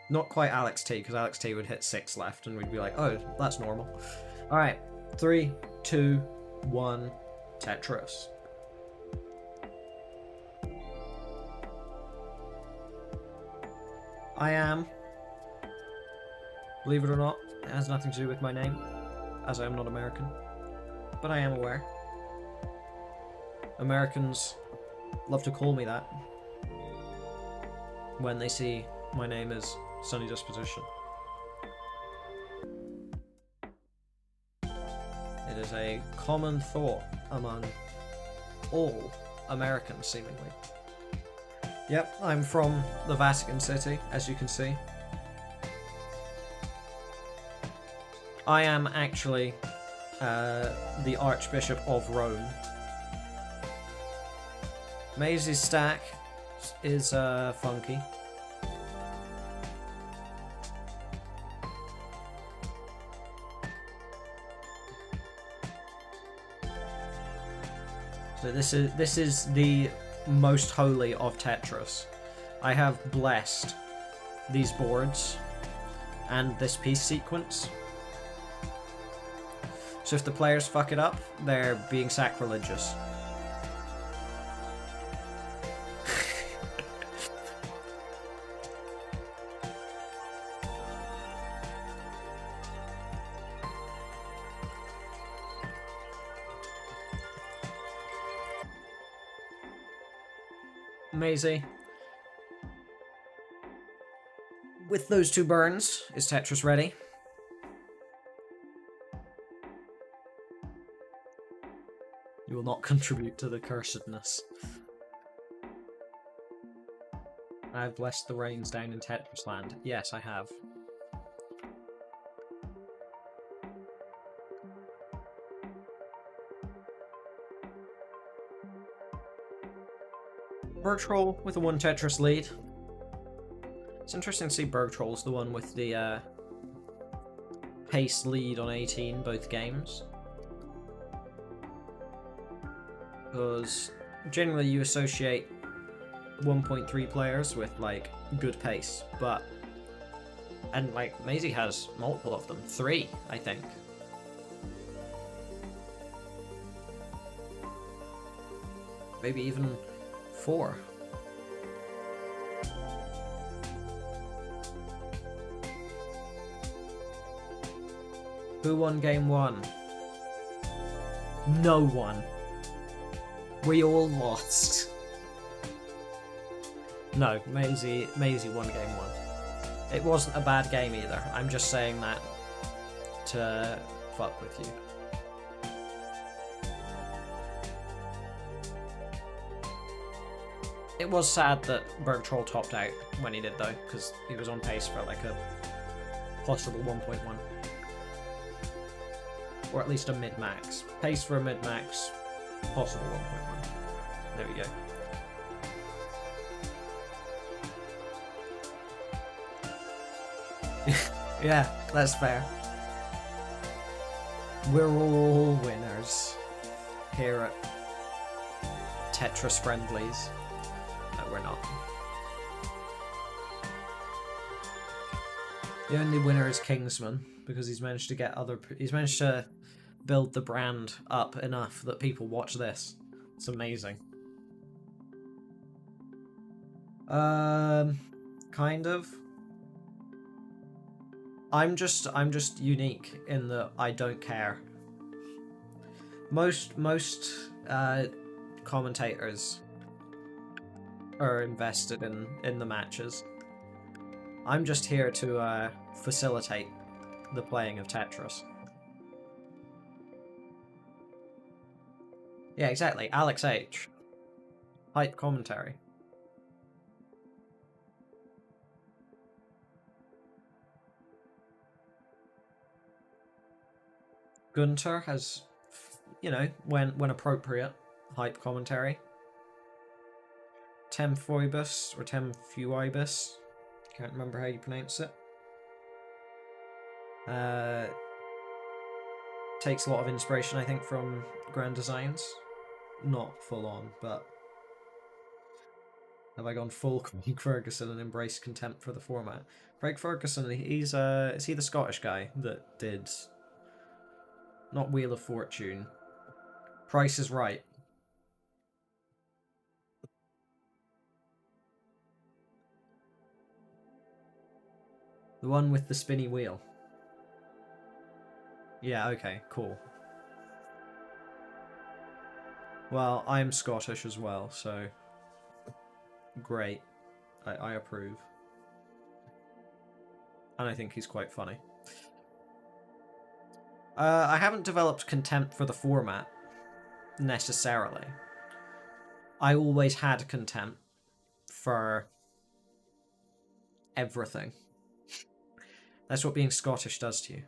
Not quite Alex T, because Alex T would hit 6 left and we'd be like, oh, that's normal. Alright, 3, 2, 1, Tetris. I am, believe it or not, it has nothing to do with my name, as I am not American, but I am aware. Americans love to call me that when they see my name as Sunny Disposition. It is a common thought among all Americans, seemingly. Yep, I'm from the Vatican City, as you can see. I am actually the Archbishop of Rome. Maisie's stack is funky. So this is the most holy of Tetris. I have blessed these boards and this piece sequence. So if the players fuck it up, they're being sacrilegious. Maisie. With those 2 burns, is Tetris ready? You will not contribute to the cursedness. I've blessed the rains down in Tetris land. Yes, I have. Bergtroll with a 1 Tetris lead. It's interesting to see Bergtroll's the one with the pace lead on 18 both games. Because generally you associate 1.3 players with like good pace, and like Maisie has multiple of them. 3, I think. Maybe even 4. Who won game 1? No one. We all lost. No, Maisie won game 1. It wasn't a bad game either. I'm just saying that to fuck with you. It was sad that Bergtroll topped out when he did though, because he was on pace for like a possible 1.1. Or at least a mid-max. Pace for a mid-max, possible 1.1. There we go. Yeah, that's fair. We're all winners here at Tetris Friendlies. No, we're not. The only winner is Kingsman because he's managed to get he's managed to build the brand up enough that people watch this. It's amazing. Kind of. I'm just unique in that I don't care. Most commentators are invested in the matches. I'm just here to facilitate the playing of Tetris. Yeah, exactly. Alex H. Hype commentary. Gunter has, you know, when appropriate, hype commentary. Temphoibus or Temphuibus, can't remember how you pronounce it. Takes a lot of inspiration, I think, from Grand Designs. Not full on, but have I gone full Craig Ferguson and embraced contempt for the format? Craig Ferguson, he's is he the Scottish guy that did not Wheel of Fortune? Price is Right. The one with the spinny wheel. Yeah, okay, cool. Well, I'm Scottish as well, so great. I approve. And I think he's quite funny. I haven't developed contempt for the format, necessarily. I always had contempt for everything. That's what being Scottish does to you.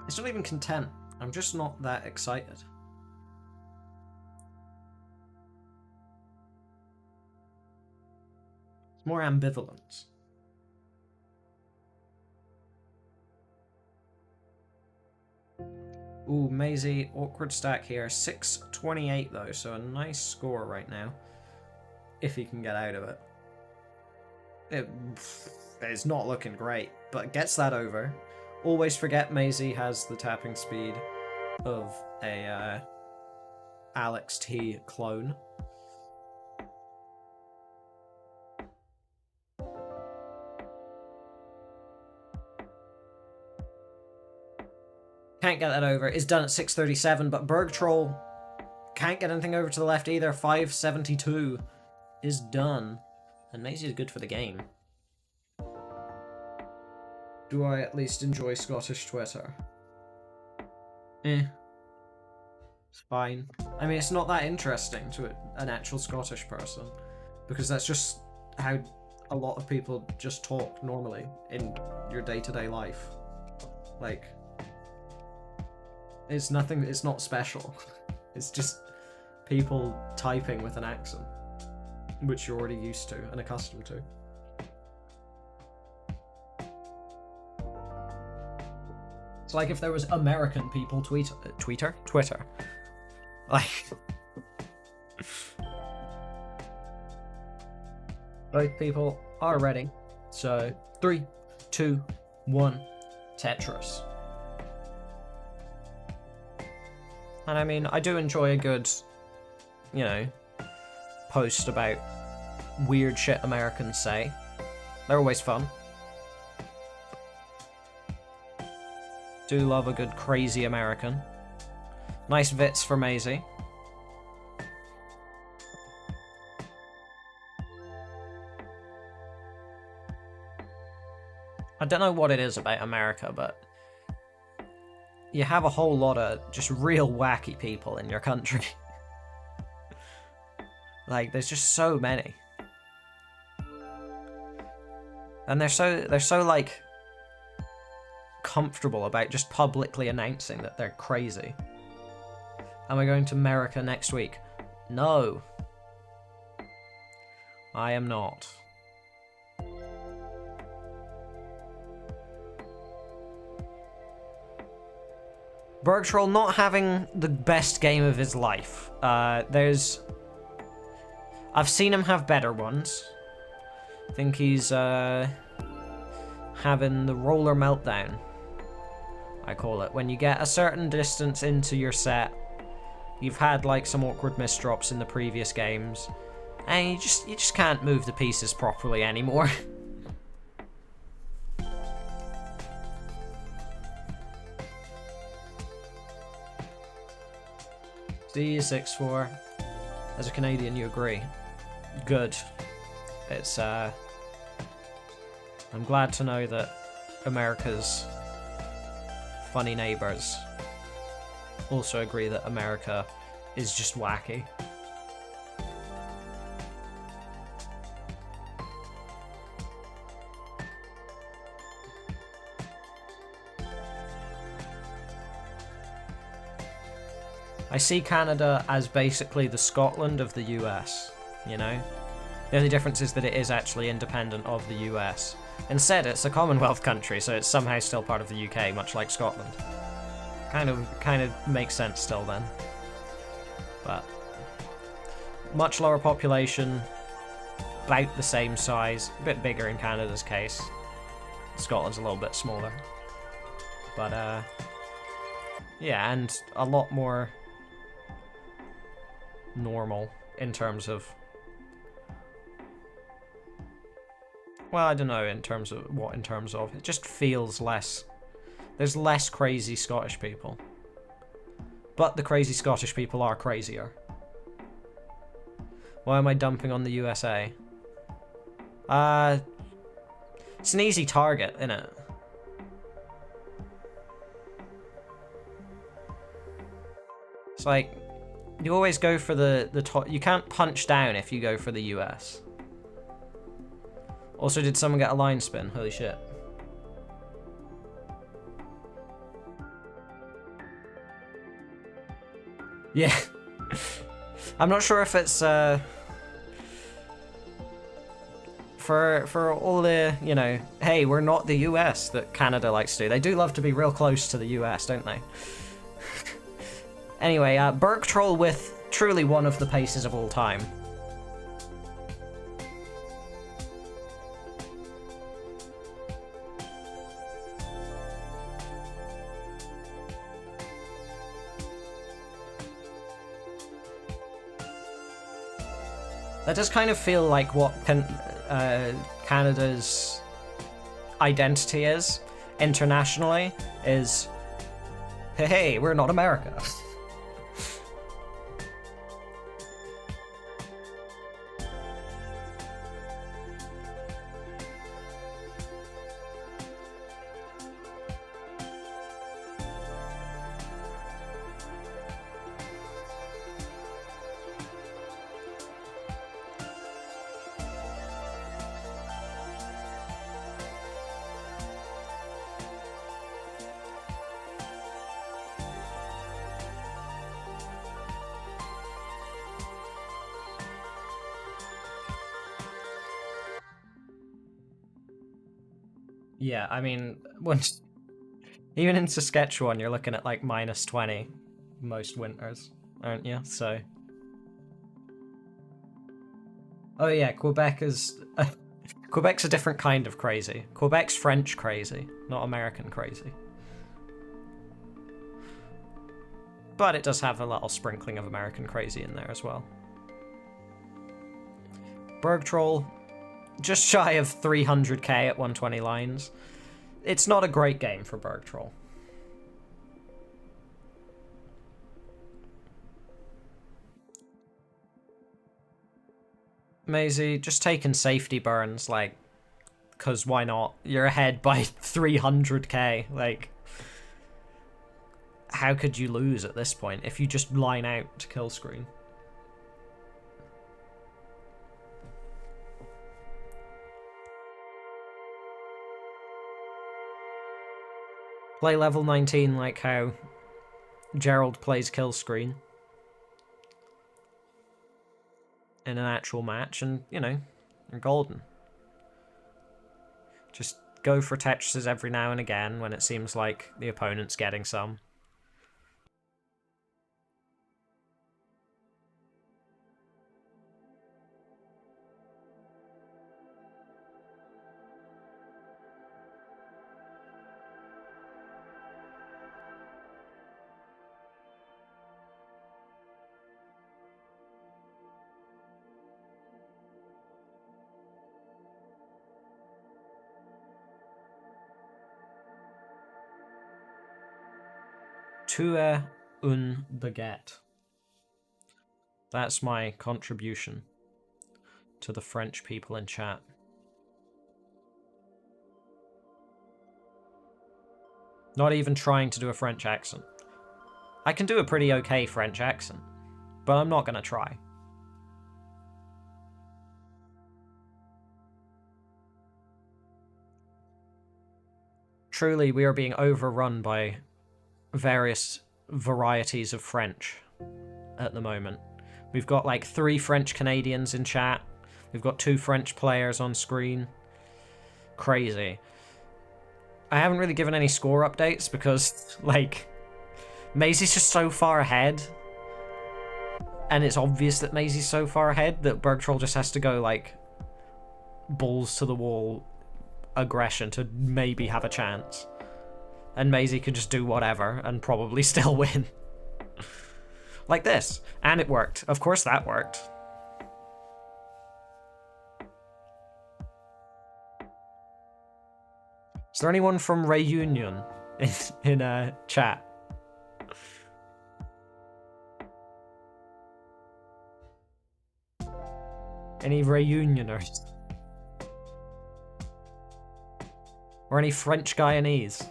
It's not even contempt. I'm just not that excited. It's more ambivalence. Ooh, Maisie, awkward stack here. 628 though, so a nice score right now. If he can get out of it. It's not looking great, but gets that over. Always forget Maisie has the tapping speed of a Alex T clone. Can't get that over. Is done at 637, but Bergtroll can't get anything over to the left either. 572 is done. And Maisie is good for the game. Do I at least enjoy Scottish Twitter? It's fine. I mean, it's not that interesting to an actual Scottish person, because that's just how a lot of people just talk normally in your day-to-day life. Like, it's nothing, it's not special. It's just people typing with an accent, which you're already used to and accustomed to. It's like if there was American people Twitter? Like... Both people are ready. So, 3, 2, 1, Tetris. And I mean, I do enjoy a good, you know, post about weird shit Americans say. They're always fun. Do love a good crazy American. Nice vits for Maisie. I don't know what it is about America, but you have a whole lot of just real wacky people in your country. Like, there's just so many. And they're so like comfortable about just publicly announcing that they're crazy. Am I going to America next week? No. I am not. Bergtroll not having the best game of his life. I've seen him have better ones. I think he's having the roller meltdown, I call it. When you get a certain distance into your set, you've had like some awkward misdrops in the previous games, and you just can't move the pieces properly anymore. D6-4. As a Canadian, you agree. Good. It's, I'm glad to know that America's funny neighbors also agree that America is just wacky. I see Canada as basically the Scotland of the US, you know? The only difference is that it is actually independent of the US. Instead, it's a Commonwealth country, so it's somehow still part of the UK, much like Scotland. Kind of makes sense still then. But much lower population, about the same size, a bit bigger in Canada's case. Scotland's a little bit smaller. But yeah, and a lot more normal in terms of, well, I don't know in terms of what, in terms of, it just feels less, there's less crazy Scottish people, but the crazy Scottish people are crazier. Why am I dumping on the USA? It's an easy target, isn't it? It's like, you always go for the top. You can't punch down if you go for the US. Also, did someone get a line spin? Holy shit. Yeah. I'm not sure if it's for all the, you know, hey, we're not the US that Canada likes to do. They do love to be real close to the US, don't they? Anyway, Bergtroll with truly one of the paces of all time. That does kind of feel like what Canada's identity is internationally, is Hey, we're not America. Yeah, I mean, once even in Saskatchewan, you're looking at like -20 most winters, aren't you? So, oh yeah, Quebec is Quebec's a different kind of crazy. Quebec's French crazy, not American crazy. But it does have a little sprinkling of American crazy in there as well. Berg Troll, just shy of 300k at 120 lines. It's not a great game for Berg Troll. Maisie, just taking safety burns, like, because why not? You're ahead by 300k, like, how could you lose at this point if you just line out to kill screen? Play level 19 like how Gerald plays kill screen in an actual match, and, you know, you're golden. Just go for Tetris's every now and again when it seems like the opponent's getting some. Tu es un baguette. That's my contribution to the French people in chat. Not even trying to do a French accent. I can do a pretty okay French accent, but I'm not gonna try. Truly, we are being overrun by various varieties of French at the moment. We've got like 3 French Canadians in chat. We've got 2 French players on screen. Crazy. I haven't really given any score updates because, like, Maisie's just so far ahead. And it's obvious that Maisie's so far ahead that Berg Troll just has to go, like, balls to the wall aggression to maybe have a chance. And Maisie could just do whatever and probably still win. Like this. And it worked. Of course that worked. Is there anyone from Reunion in chat? Any Reunioners? Or any French Guyanese?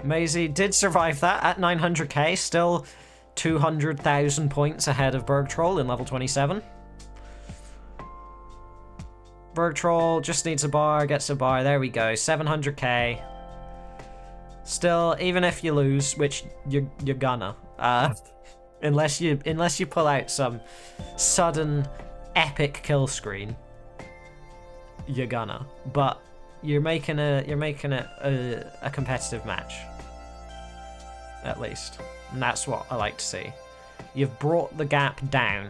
Maisie did survive that at 900k, still 200,000 points ahead of Berg Troll in level 27. Berg Troll just needs a bar, gets a bar, there we go, 700k. Still, even if you lose, which you're gonna, unless you pull out some sudden epic kill screen, you're gonna. But you're making it a competitive match, at least, and that's what I like to see. You've brought the gap down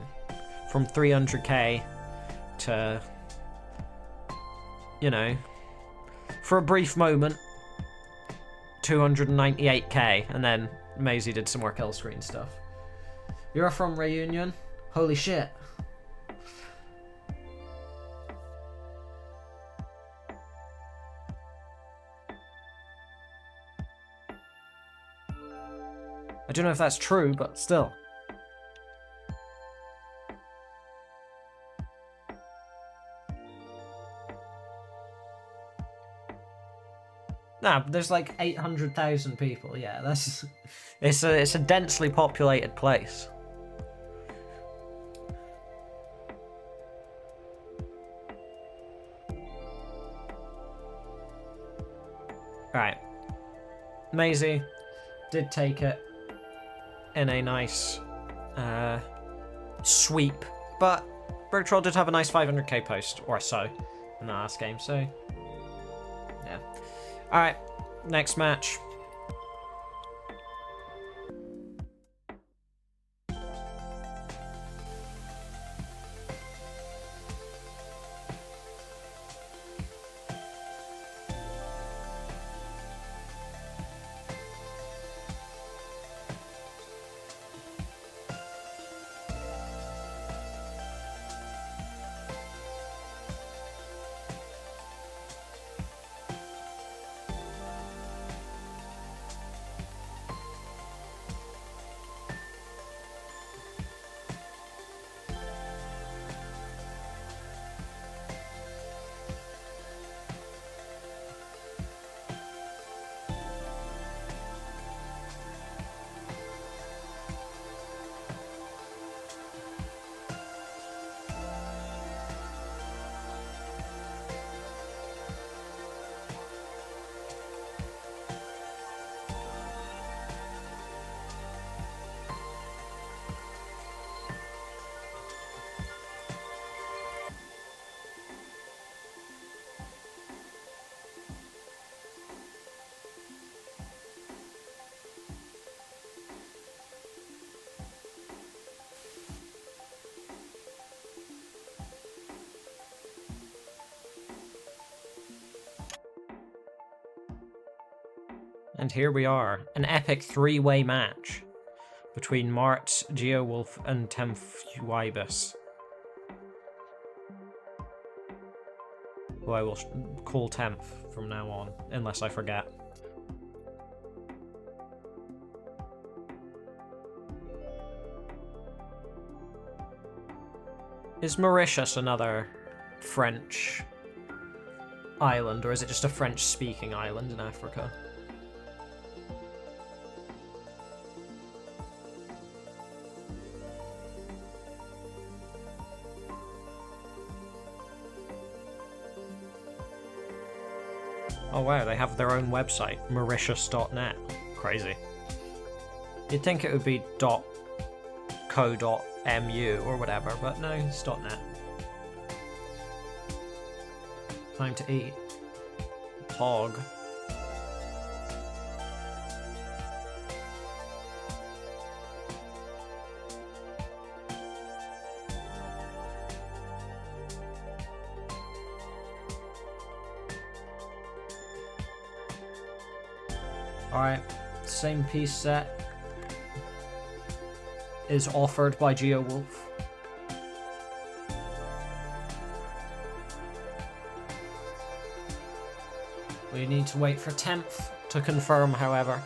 from 300k to, you know, for a brief moment, 298k, and then Maisie did some more kill screen stuff. You're from Reunion? Holy shit. I don't know if that's true, but still. Nah, there's like 800,000 people. Yeah, that's it's a densely populated place. Right. Maisie did take it in a nice sweep, but Bergtroll did have a nice 500k post, or so, in the last game, so yeah. Alright, next match. And here we are, an epic three-way match between Mart, Geowolf, and TempWibus, who I will call Temp from now on, unless I forget. Is Mauritius another French island, or is it just a French-speaking island in Africa? Oh wow, they have their own website, Mauritius.net. Crazy. You'd think it would be .co.mu or whatever, but no, it's .net. Time to eat. Hog. Alright, same piece set is offered by Geowolf. We need to wait for 10th to confirm, however.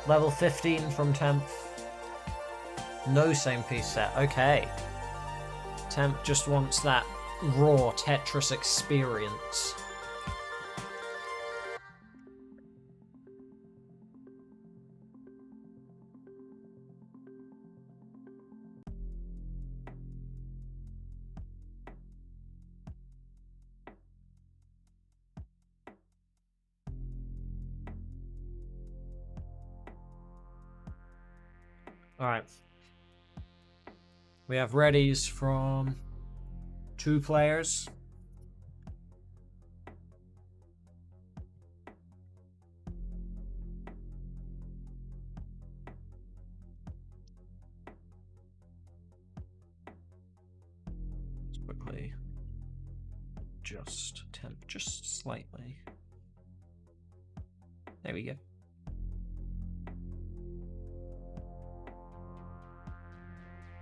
Level 15 from 10th. No same piece set, okay. Temp just wants that raw Tetris experience. Alright. We have readies from 2 players. Let's quickly adjust temp just slightly. There we go.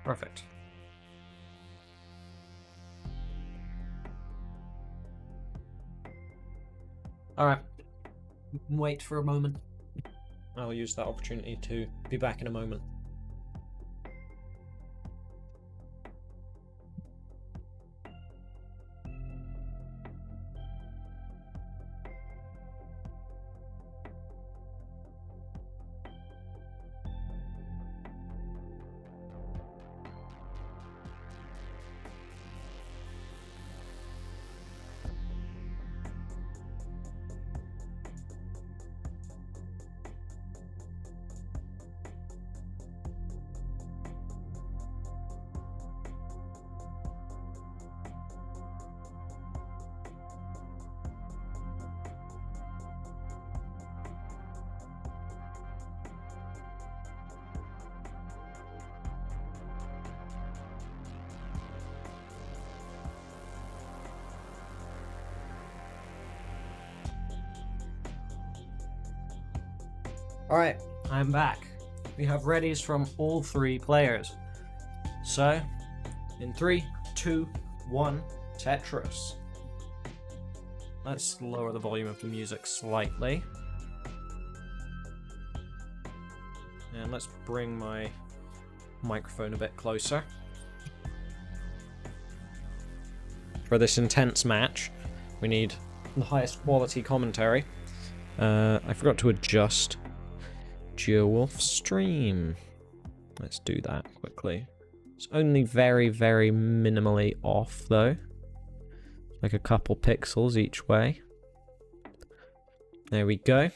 Perfect. Alright. Wait for a moment. I'll use that opportunity to be back in a moment. Alright, I'm back. We have readies from all 3 players. So, in 3, 2, 1, Tetris. Let's lower the volume of the music slightly. And let's bring my microphone a bit closer. For this intense match, we need the highest quality commentary. I forgot to adjust GeoWolf stream. Let's do that quickly. It's only very, very minimally off though. Like a couple pixels each way. There we go.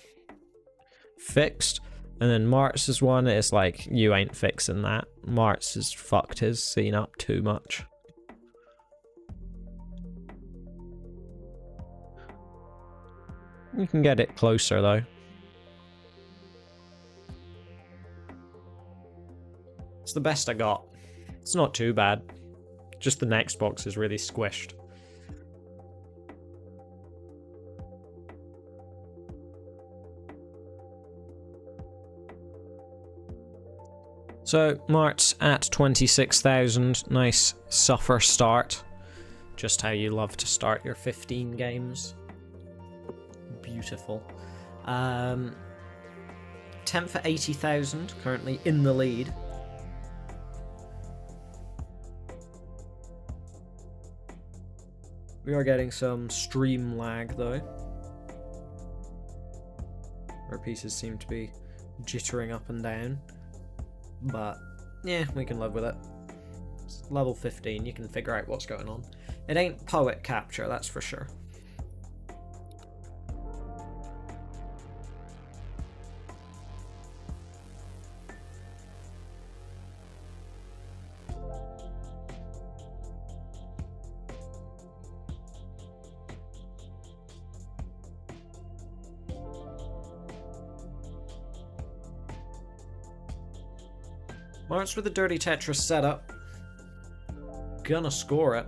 Fixed. And then Martz's one is like, you ain't fixing that. Martz has fucked his scene up too much. You can get it closer though. It's the best I got. It's not too bad. Just the next box is really squished. So, Mart's at 26,000. Nice suffer start. Just how you love to start your 15 games. Beautiful. 10th for 80,000, currently in the lead. We are getting some stream lag though. Our pieces seem to be jittering up and down. But yeah, we can live with it. It's level 15, you can figure out what's going on. It ain't poet capture, that's for sure. March with the dirty Tetris setup. Gonna score it.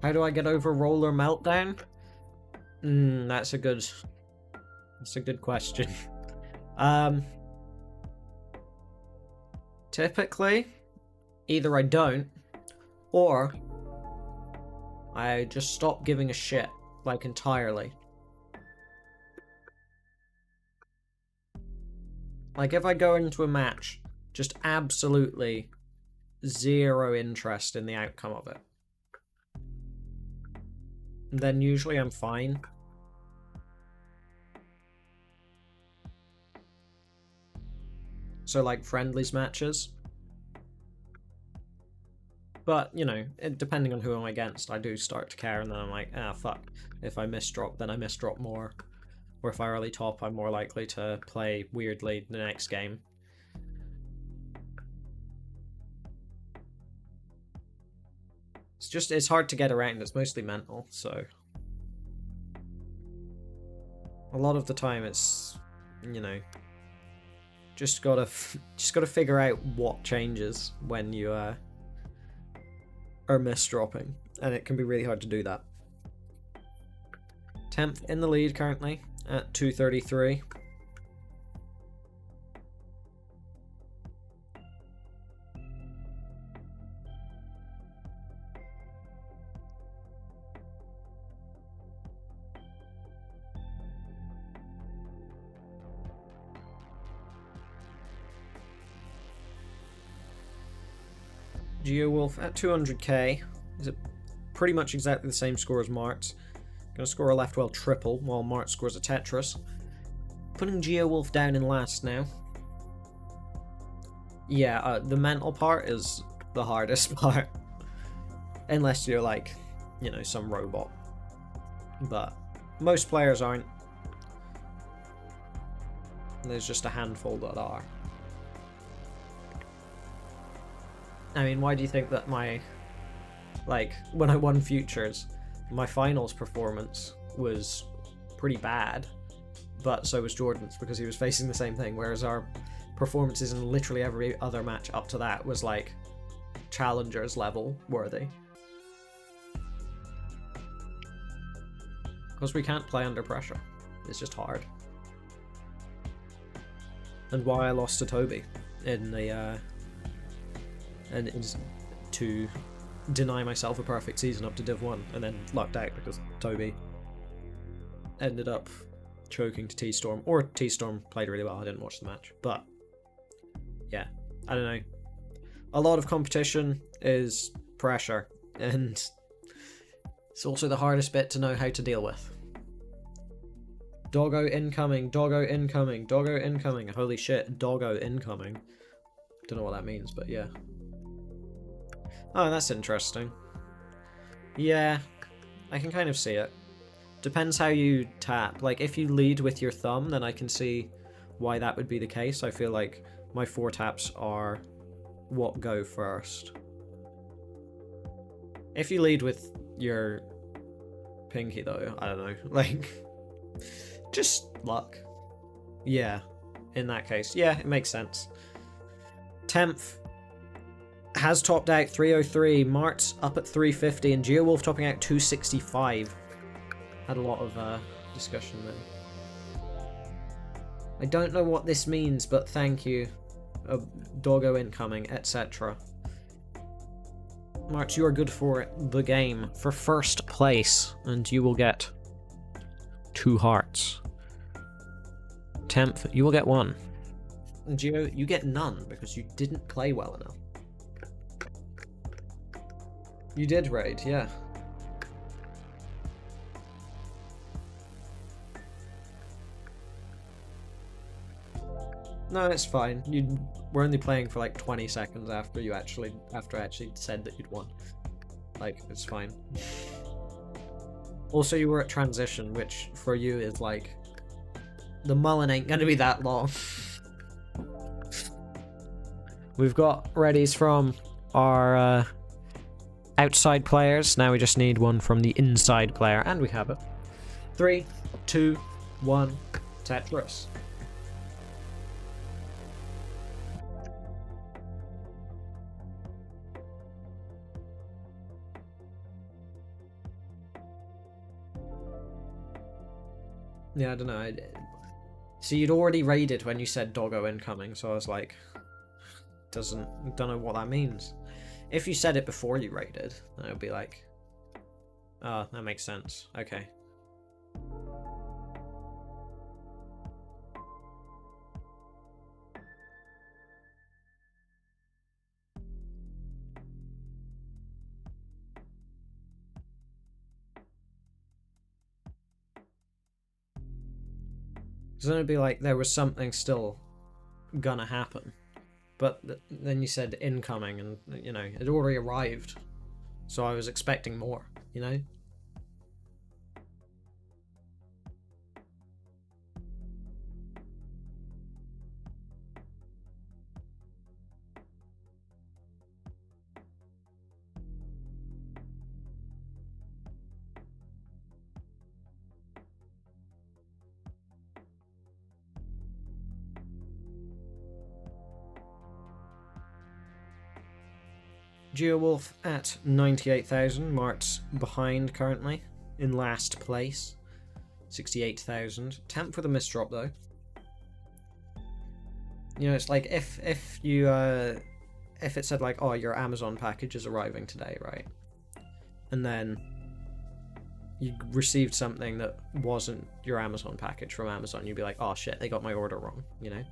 How do I get over Roller Meltdown? That's a good question. Typically, either I don't, or I just stop giving a shit, like entirely. Like if I go into a match, just absolutely zero interest in the outcome of it. Then usually I'm fine. So like Friendlies matches. But, you know, depending on who I'm against, I do start to care, and then I'm like, ah, fuck. If I misdrop, then I misdrop more. Or if I early top, I'm more likely to play weirdly the next game. It's hard to get around, it's mostly mental, so... A lot of the time it's, you know, just gotta figure out what changes when you are misdropping, and it can be really hard to do that. 10th in the lead currently at 233. GeoWolf at 200k is it pretty much exactly the same score as Mart's. Gonna score a left well triple while Mart scores a Tetris. Putting GeoWolf down in last now. Yeah, the mental part is the hardest part. Unless you're like, you know, some robot. But most players aren't. There's just a handful that are. I mean, why do you think that my, like, when I won Futures, my finals performance was pretty bad, but so was Jordan's, because he was facing the same thing, whereas our performances in literally every other match up to that was, like, challengers level worthy. Because we can't play under pressure. It's just hard. And why I lost to Tobe in the, and it's to deny myself a perfect season up to Div 1, and then lucked out because Tobe ended up choking to T-Storm, or T-Storm played really well. I didn't watch the match, but yeah, I don't know. A lot of competition is pressure, and it's also the hardest bit to know how to deal with. Doggo incoming, doggo incoming, doggo incoming. Holy shit, doggo incoming. Don't know what that means, but yeah. Oh, that's interesting. Yeah, I can kind of see it. Depends how you tap. Like, if you lead with your thumb, then I can see why that would be the case. I feel like my 4 taps are what go first. If you lead with your pinky, though, I don't know. Like, just luck. Yeah, in that case. Yeah, it makes sense. 10th. Has topped out 303, Mart's up at 350, and GeoWolf topping out 265. Had a lot of discussion there. I don't know what this means, but thank you. Doggo incoming, etc. Mart, you are good for the game, for first place, and you will get 2 hearts. 10th, you will get 1. And Geo, you get none, because you didn't play well enough. You did raid, yeah. No, it's fine. You were only playing for like 20 seconds after I actually said that you'd won. Like, it's fine. Also, you were at transition, which for you is like, the mullen ain't gonna be that long. We've got readies from our outside players. Now we just need one from the inside player, and we have it. 3, 2, 1, Tetris. Yeah, I don't know. So you'd already raided when you said doggo incoming, so I was like, don't know what that means. If you said it before you raided, then it would be like, oh, that makes sense. Okay. So then it'd be like there was something still gonna happen. But then you said incoming, and, you know, it already arrived. So I was expecting more, you know? Geowolf at 98,000, marked behind currently, in last place. 68,000. Temp for the misdrop though. You know, it's like if it said like, oh, your Amazon package is arriving today, right? And then you received something that wasn't your Amazon package from Amazon, you'd be like, oh shit, they got my order wrong, you know?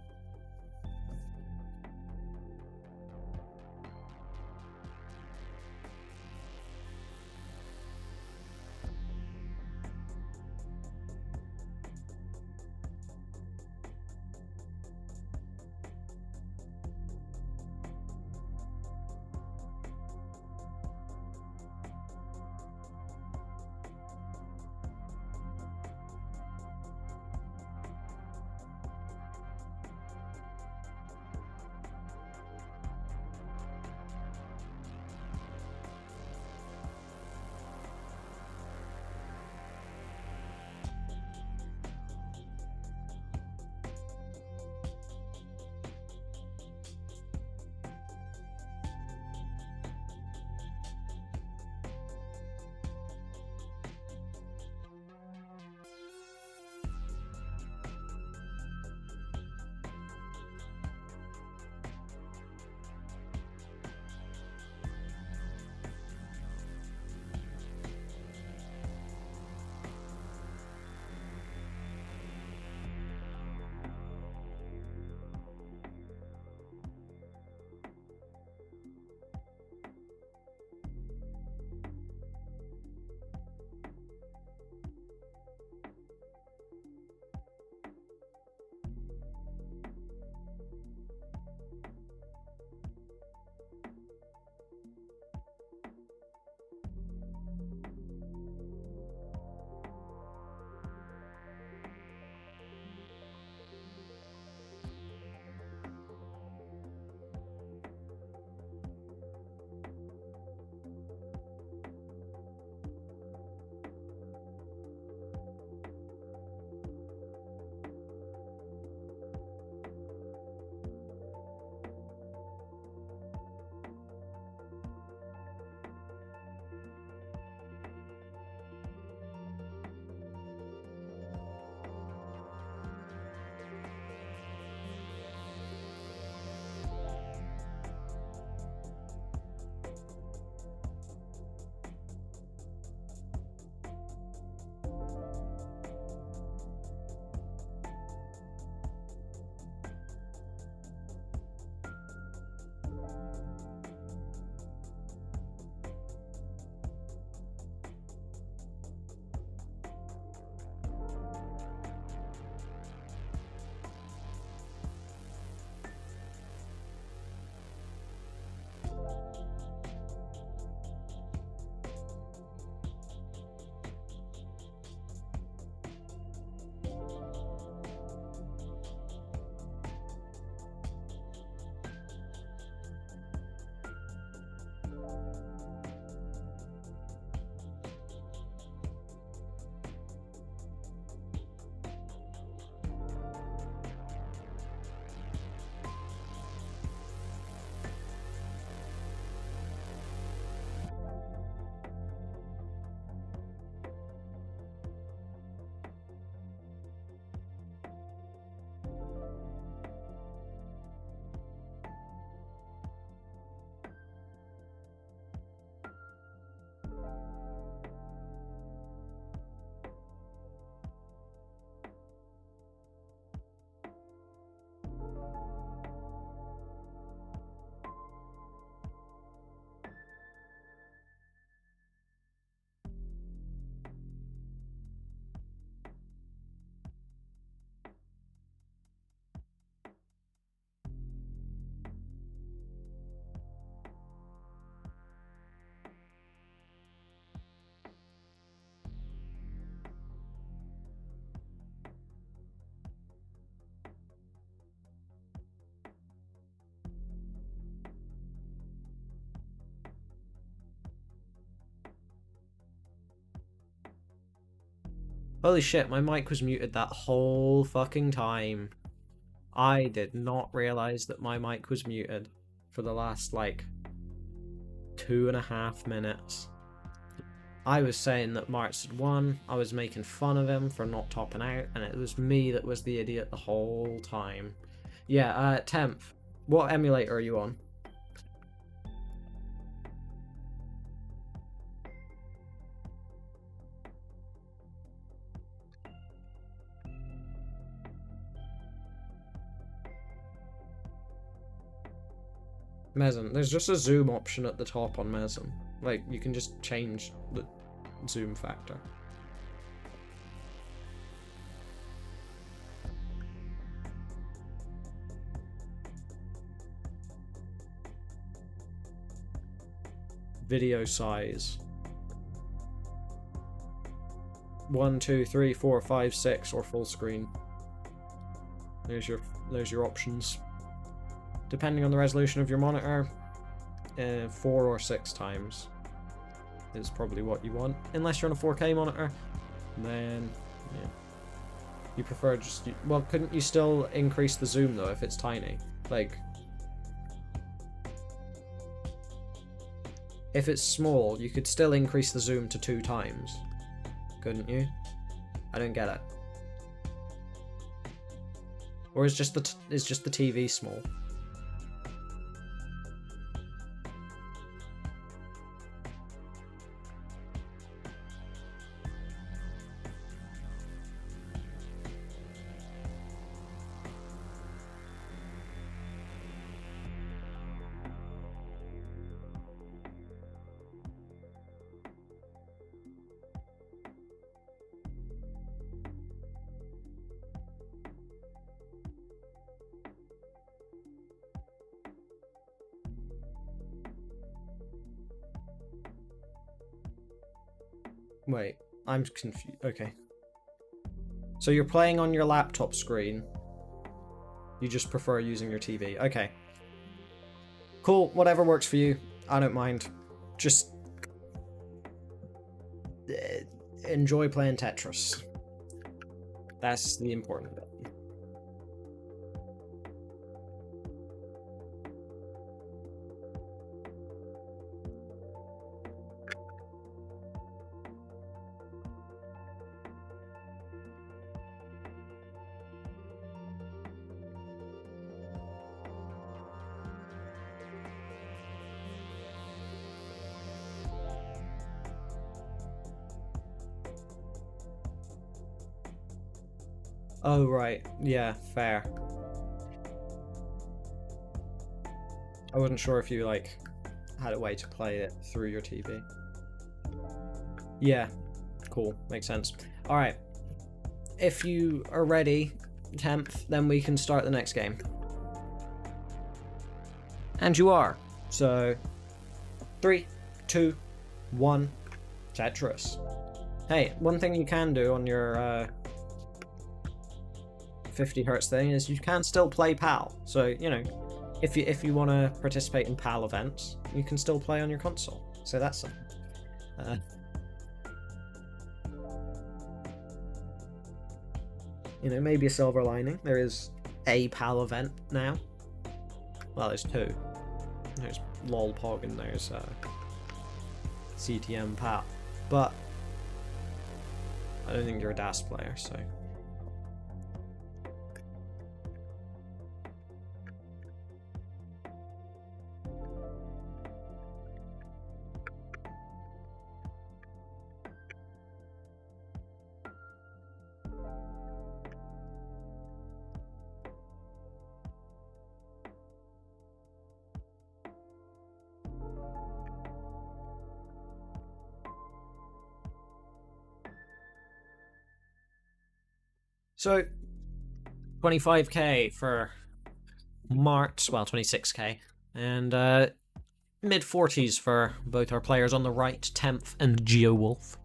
Holy shit, my mic was muted that whole fucking time. I did not realize that my mic was muted for the last, like, 2.5 minutes. I was saying that Martz had won, I was making fun of him for not topping out, and it was me that was the idiot the whole time. Yeah, Temp, what emulator are you on? Mezen. There's just a zoom option at the top on Mezen. Like, you can just change the zoom factor. Video size. 1, 2, 3, 4, 5, 6, or full screen. There's your options. Depending on the resolution of your monitor, 4 or 6 times is probably what you want. Unless you're on a 4K monitor, then yeah, you prefer just. Well, couldn't you still increase the zoom though if it's tiny? Like, if it's small, you could still increase the zoom to 2 times, couldn't you? I don't get it. Or is just the TV small? Wait, I'm confused. Okay. So you're playing on your laptop screen. You just prefer using your TV. Okay. Cool, whatever works for you. I don't mind. Just enjoy playing Tetris. That's the important bit. Oh, right. Yeah, fair. I wasn't sure if you, like, had a way to play it through your TV. Yeah, cool. Makes sense. Alright. If you are ready, Temp, then we can start the next game. And you are. So, 3, 2, 1, Tetris. Hey, one thing you can do on your 50 hertz thing is you can still play PAL. So, you know, if you want to participate in PAL events, you can still play on your console. So that's something. You know, maybe a silver lining. There is a PAL event now. Well, there's 2. There's LOLPOG and there's CTM PAL. But I don't think you're a DAS player, so. So, 25k for Martz, well, 26k, and mid-40s for both our players on the right, Temph and GeoWolf.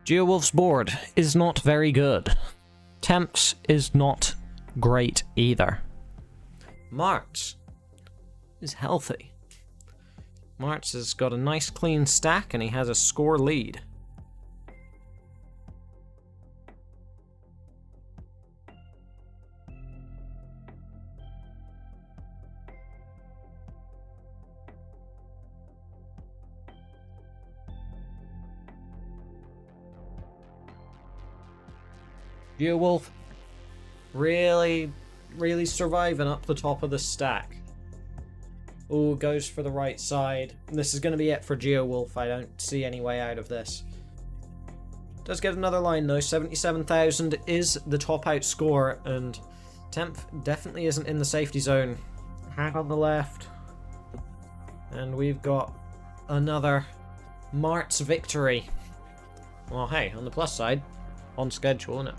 Geowolf's board is not very good. Temp's is not great either. Mart's is healthy. Mart's has got a nice clean stack and he has a score lead. Geowolf really surviving up the top of the stack. Ooh, goes for the right side. This is going to be it for Geowolf. I don't see any way out of this. Does get another line though. 77,000 is the top out score, and Temp definitely isn't in the safety zone. Hack on the left. And we've got another Mart's victory. Well, hey, on the plus side, on schedule, isn't it?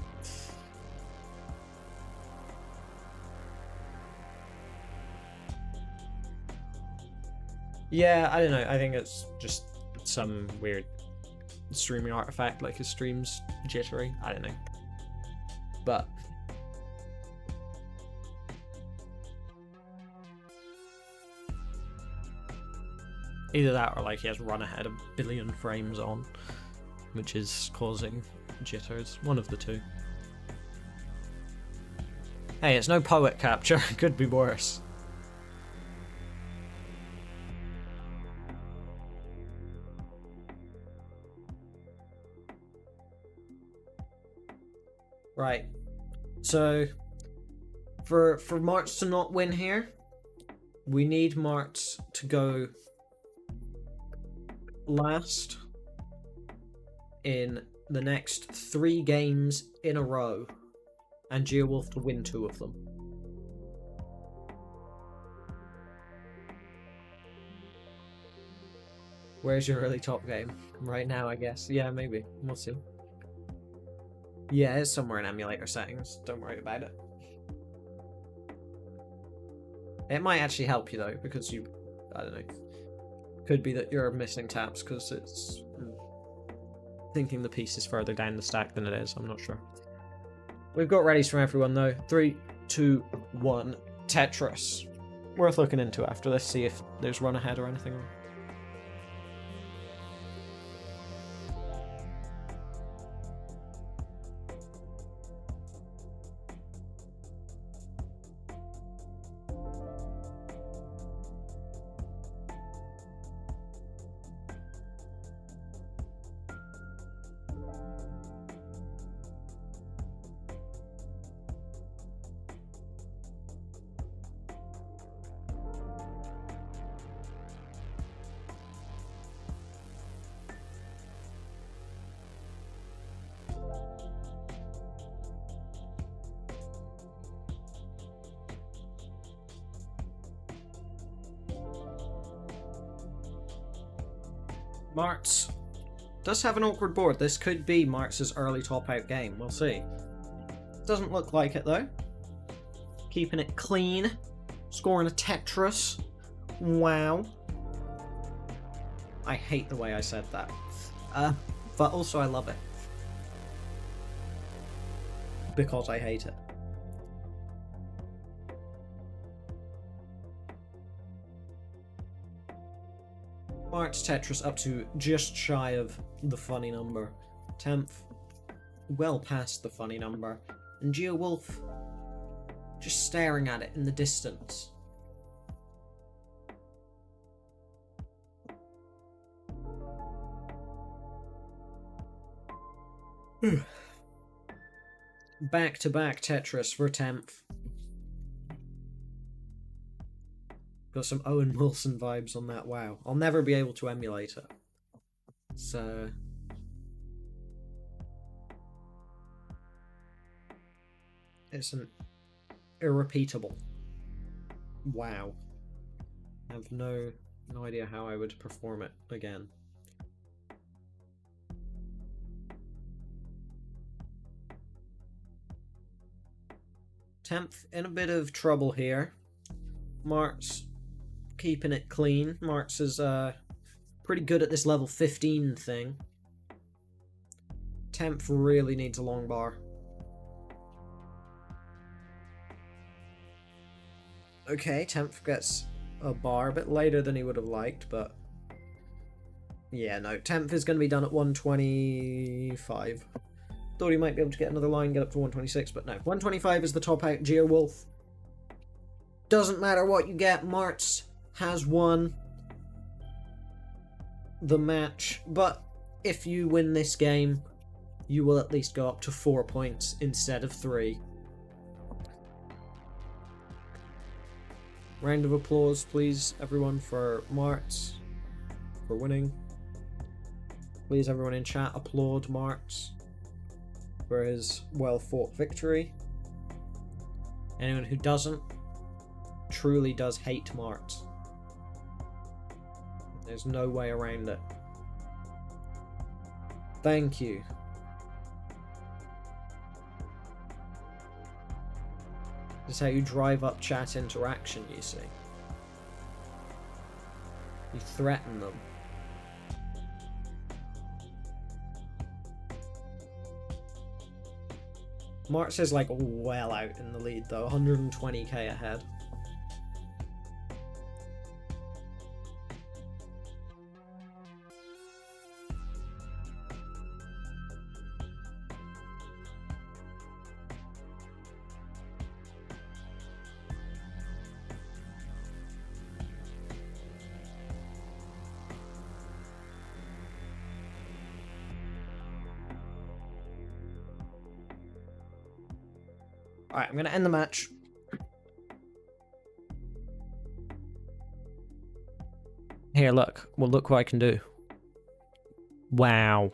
Yeah, I don't know. I think it's just some weird streaming artifact, like his stream's jittery. I don't know. But either that or like he has run ahead a billion frames on, which is causing jitters. One of the two. Hey, it's no poet capture. Could be worse. Right, so for Mart's to not win here, we need Mart's to go last in the next 3 games in a row, and Geowolf to win 2 of them. Where's your early top game? Right now, I guess. Yeah, maybe. We'll see. Yeah, it's somewhere in emulator settings. Don't worry about it. It might actually help you though, because you, I don't know, could be that you're missing taps because it's thinking the piece is further down the stack than it is. I'm not sure. We've got readies from everyone though. 3, 2, 1. Tetris. Worth looking into after this. See if there's run ahead or anything. Mart's does have an awkward board. This could be Mart's early top out game. We'll see. Doesn't look like it though. Keeping it clean. Scoring a Tetris. Wow. I hate the way I said that. But also I love it. Because I hate it. Mart's Tetris up to just shy of the funny number. 10th, well past the funny number. And Geowolf just staring at it in the distance. Back-to-back Tetris for 10th. Got some Owen Wilson vibes on that. Wow. I'll never be able to emulate it. So it's an irrepeatable. Wow. I have no idea how I would perform it again. Tenth in a bit of trouble here. Mart's keeping it clean. Mart's is pretty good at this level 15 thing. 10th really needs a long bar. Okay, 10th gets a bar a bit later than he would have liked, but... yeah, no, 10th is going to be done at 125. Thought he might be able to get another line, get up to 126, but no. 125 is the top out. Geowolf. Doesn't matter what you get, Martz has won the match, but if you win this game, you will at least go up to 4 points instead of 3. Round of applause, please, everyone, for Martz for winning. Please, everyone in chat, applaud Martz for his well-fought victory. Anyone who doesn't truly does hate Martz. There's no way around it. Thank you. This is how you drive up chat interaction, you see. You threaten them. Martz is like well out in the lead though, 120k ahead. Alright, I'm going to end the match. Here, look. Well, look what I can do. Wow.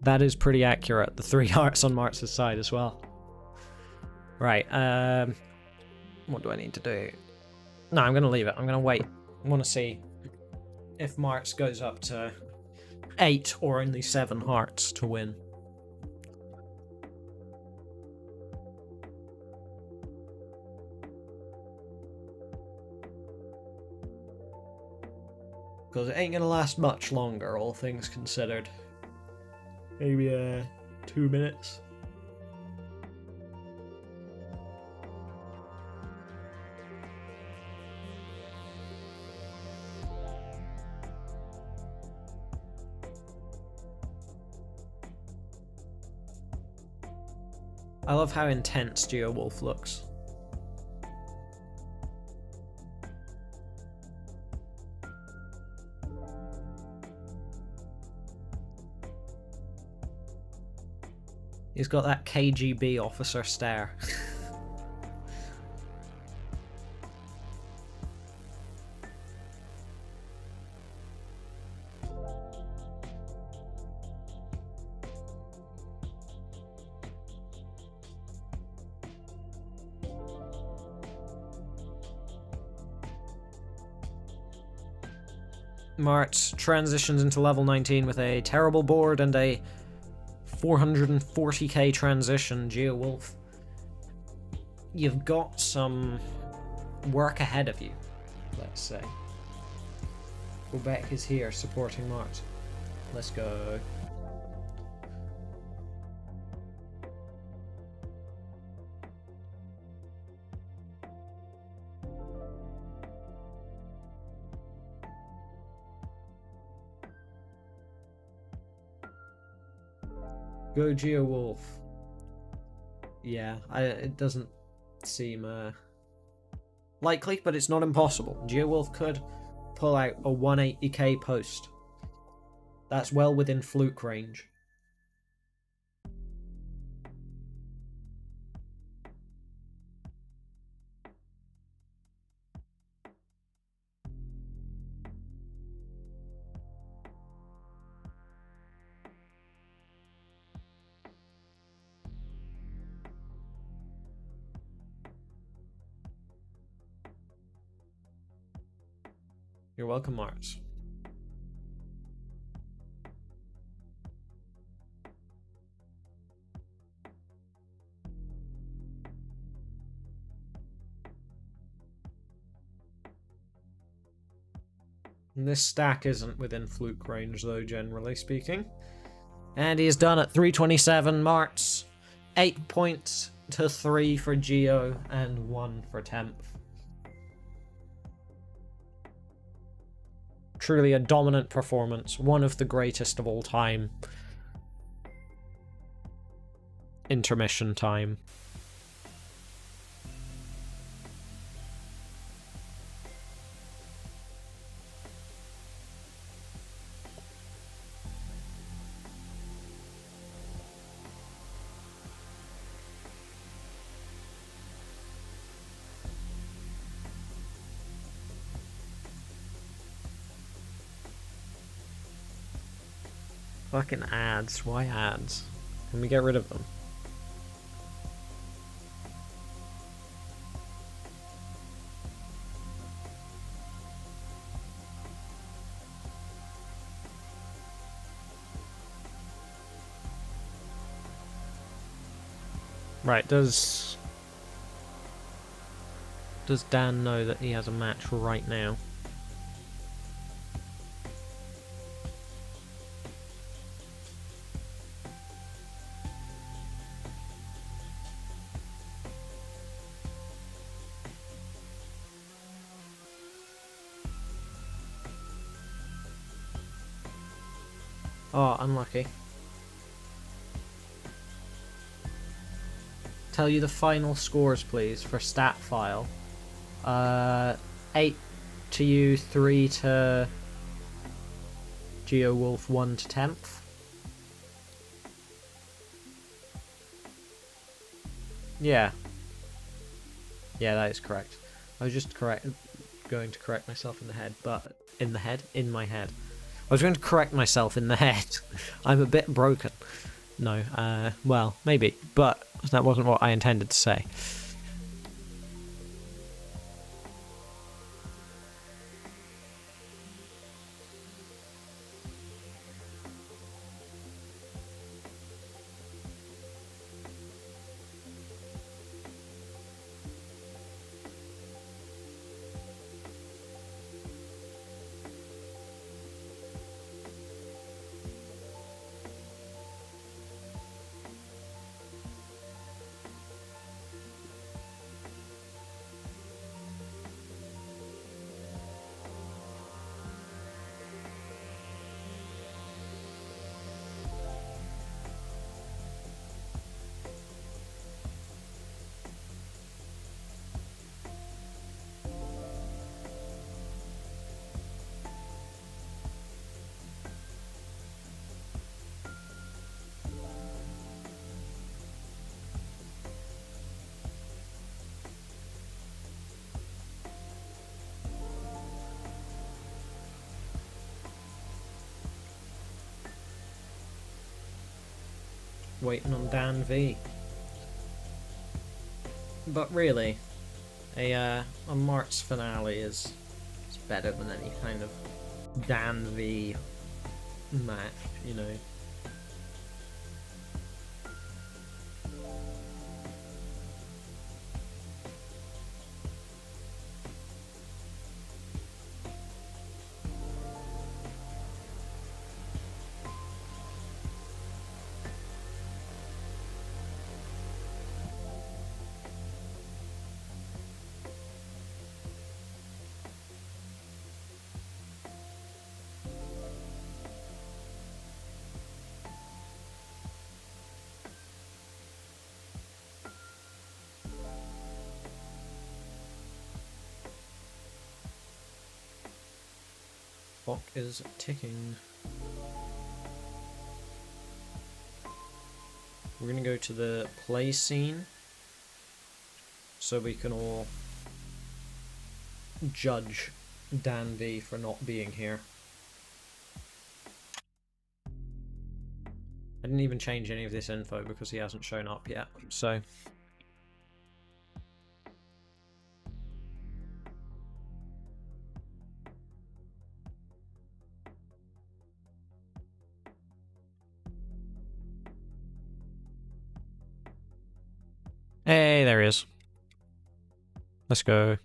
That is pretty accurate. The 3 hearts on Martz's side as well. Right, what do I need to do? No, I'm going to leave it. I'm going to wait. I want to see if Martz goes up to 8 or only 7 hearts to win. Because it ain't gonna last much longer, all things considered. Maybe 2 minutes. I love how intense Geowolf looks. He's got that KGB officer stare. Martz transitions into level 19 with a terrible board and a 440k transition. Geowolf, you've got some work ahead of you, let's say. Quebec is here supporting Martz. Let's go. Go Geowolf. Yeah, it doesn't seem likely, but it's not impossible. Geowolf could pull out a 180k post. That's well within fluke range. You're welcome, Martz. This stack isn't within fluke range, though, generally speaking. And he is done at 327 marts. 8 points to 3 for Geo and 1 for Temp. Truly a dominant performance. One of the greatest of all time. Intermission time. Fucking ads. Why ads? Can we get rid of them? Right, does Dan know that he has a match right now? Oh, unlucky. Tell you the final scores, please, for stat file. 8 to you, 3 to GeoWolf, 1 to Tenth. Yeah. Yeah, that is correct. I was just going to correct myself in the head, but... In the head? In my head. I was going to correct myself in the head. I'm a bit broken. No, well, maybe, but that wasn't what I intended to say. Waiting on DanV. But really, a March finale is better than any kind of DanV match, you know. Clock is ticking. We're gonna go to the play scene so we can all judge DanV for not being here. I didn't even change any of this info because he hasn't shown up yet, so... Hey, there he is. Let's go.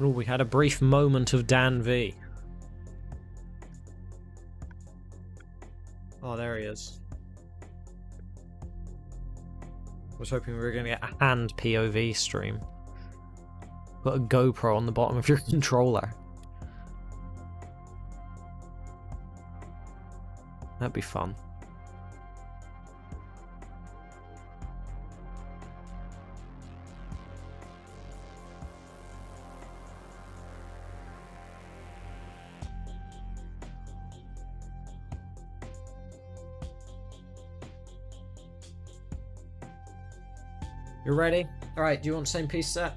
Oh, we had a brief moment of DanV. Oh, there he is. I was hoping we were going to get a hand POV stream. Put a GoPro on the bottom of your controller. That'd be fun. You ready? Alright, do you want the same piece set?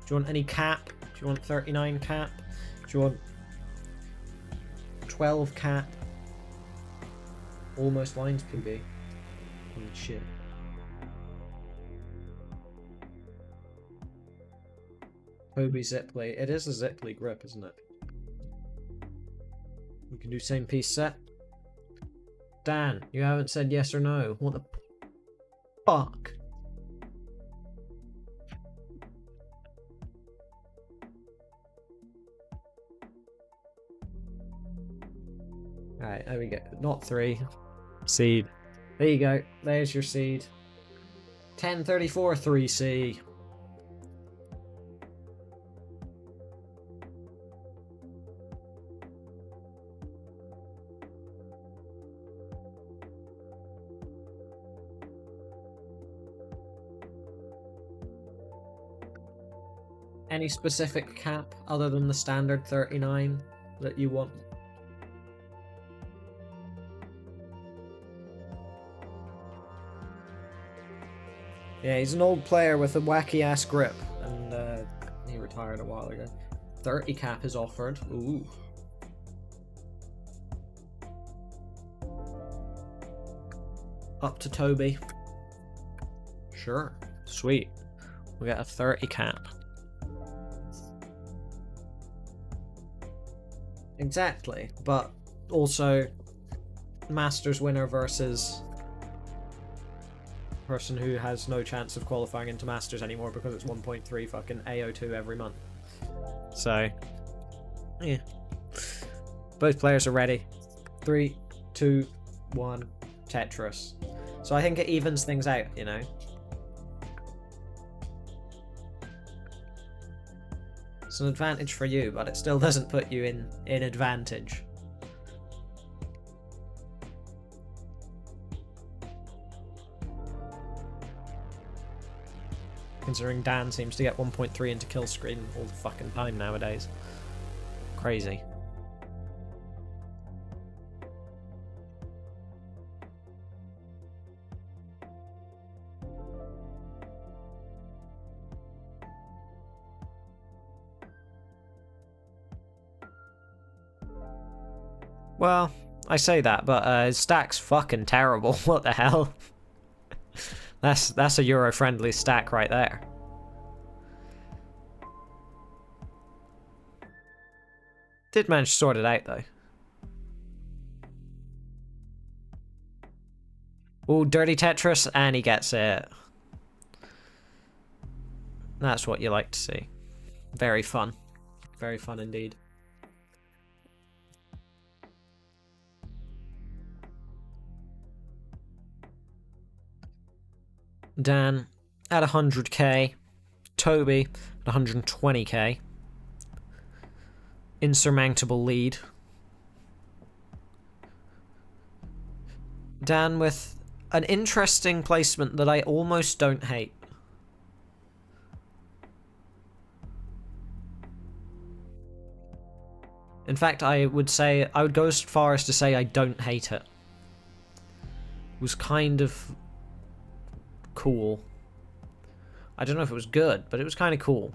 Do you want any cap? Do you want 39 cap? Do you want 12 cap? Almost lines PB. Holy shit. Tobe Ziply. It is a Ziply grip, isn't it? We can do same piece set. Dan, you haven't said yes or no. What the fuck? Alright, there we go. Not 3. Seed. There you go. There's your seed. 1034 3C. Any specific cap other than the standard 39 that you want? Yeah, he's an old player with a wacky ass grip, and he retired a while ago. 30 cap is offered. Ooh. Up to Tobe. Sure. Sweet. We got a 30 cap. Exactly, but also Masters winner versus person who has no chance of qualifying into Masters anymore because it's 1.3 fucking AO2 every month. So, yeah. Both players are ready. 3, 2, 1, Tetris. So I think it evens things out, you know? It's an advantage for you, but it still doesn't put you in advantage. Considering Dan seems to get 1.3 into kill screen all the fucking time nowadays. Crazy. Well, I say that, but his stack's fucking terrible. What the hell? That's a Euro-friendly stack right there. Did manage to sort it out, though. Ooh, dirty Tetris, and he gets it. That's what you like to see. Very fun. Very fun indeed. Dan at 100k. Tobe at 120k. Insurmountable lead. Dan with an interesting placement that I almost don't hate. In fact, I would go as far as to say I don't hate it. It was kind of cool. I don't know if it was good, but it was kind of cool.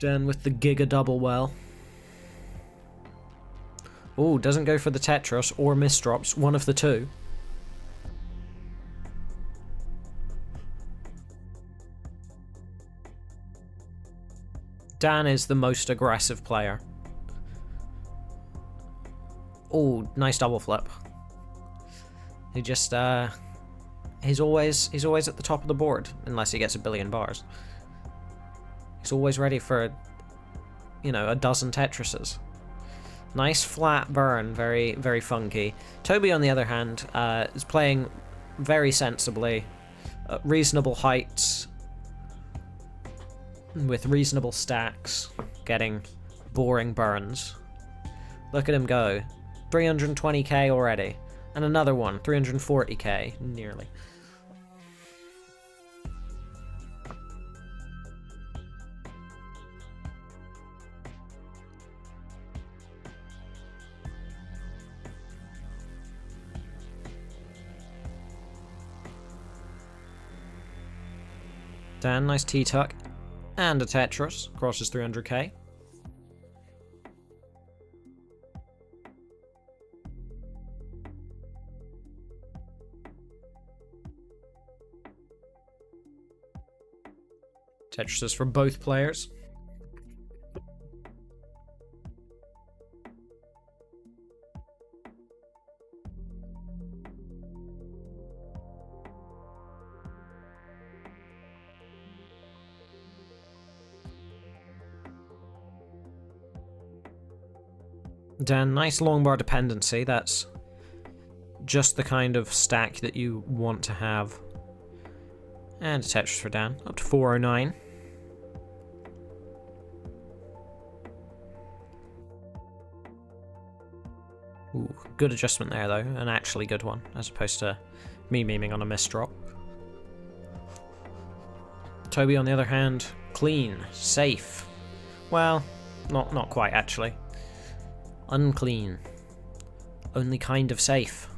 Dan with the Giga double well. Ooh, doesn't go for the Tetris or misdrops, one of the two. Dan is the most aggressive player. Ooh, nice double flip. He just, he's always at the top of the board, unless he gets a billion bars. He's always ready for, you know, a dozen Tetrises. Nice flat burn, very, very funky. Tobe, on the other hand, is playing very sensibly, reasonable heights, with reasonable stacks, getting boring burns. Look at him go. 320k already. And another one, 340k, nearly. Dan, nice T-tuck. And a Tetris, crosses 300k. Tetrises for both players. Dan, nice long bar dependency. That's just the kind of stack that you want to have. And a Tetris for Dan, up to 409. Ooh, good adjustment there though, an actually good one, as opposed to me memeing on a misdrop. Tobe, on the other hand, clean, safe. Well, not quite actually. Unclean. Only kind of safe.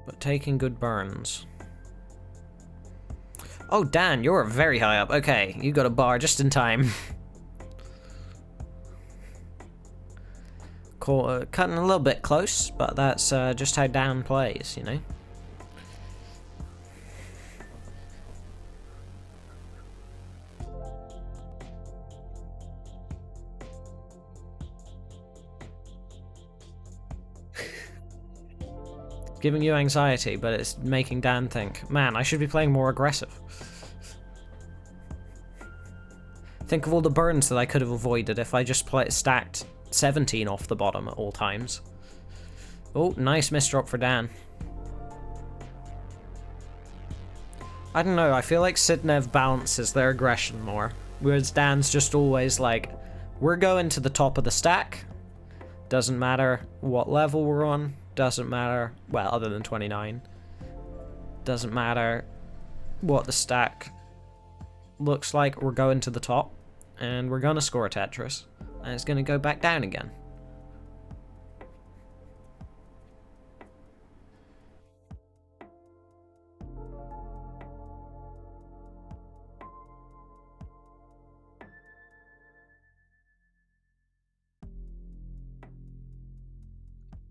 But taking good burns. Oh, Dan, you're very high up. Okay, you got a bar just in time. Cutting a little bit close, but that's just how Dan plays, you know? Giving you anxiety, but it's making Dan think, man, I should be playing more aggressive. Think of all the burns that I could have avoided if I just stacked 17 off the bottom at all times. Oh, nice misdrop for Dan. I don't know, I feel like CTWC balances their aggression more, whereas Dan's just always like, we're going to the top of the stack, doesn't matter what level we're on, doesn't matter, well, other than 29, doesn't matter what the stack looks like, we're going to the top, and we're gonna score a Tetris, and it's gonna go back down again.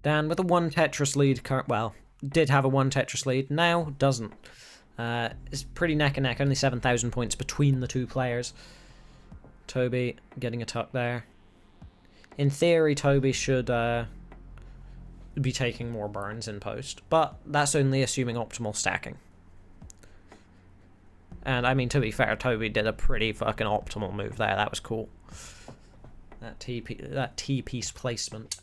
Dan with a 1 Tetris lead, well, did have a 1 Tetris lead, now doesn't. It's pretty neck and neck, only 7,000 points between the two players. Tobe getting a tuck there. In theory, Tobe should be taking more burns in post, but that's only assuming optimal stacking. And I mean, to be fair, Tobe did a pretty fucking optimal move there. That was cool. That T-piece placement.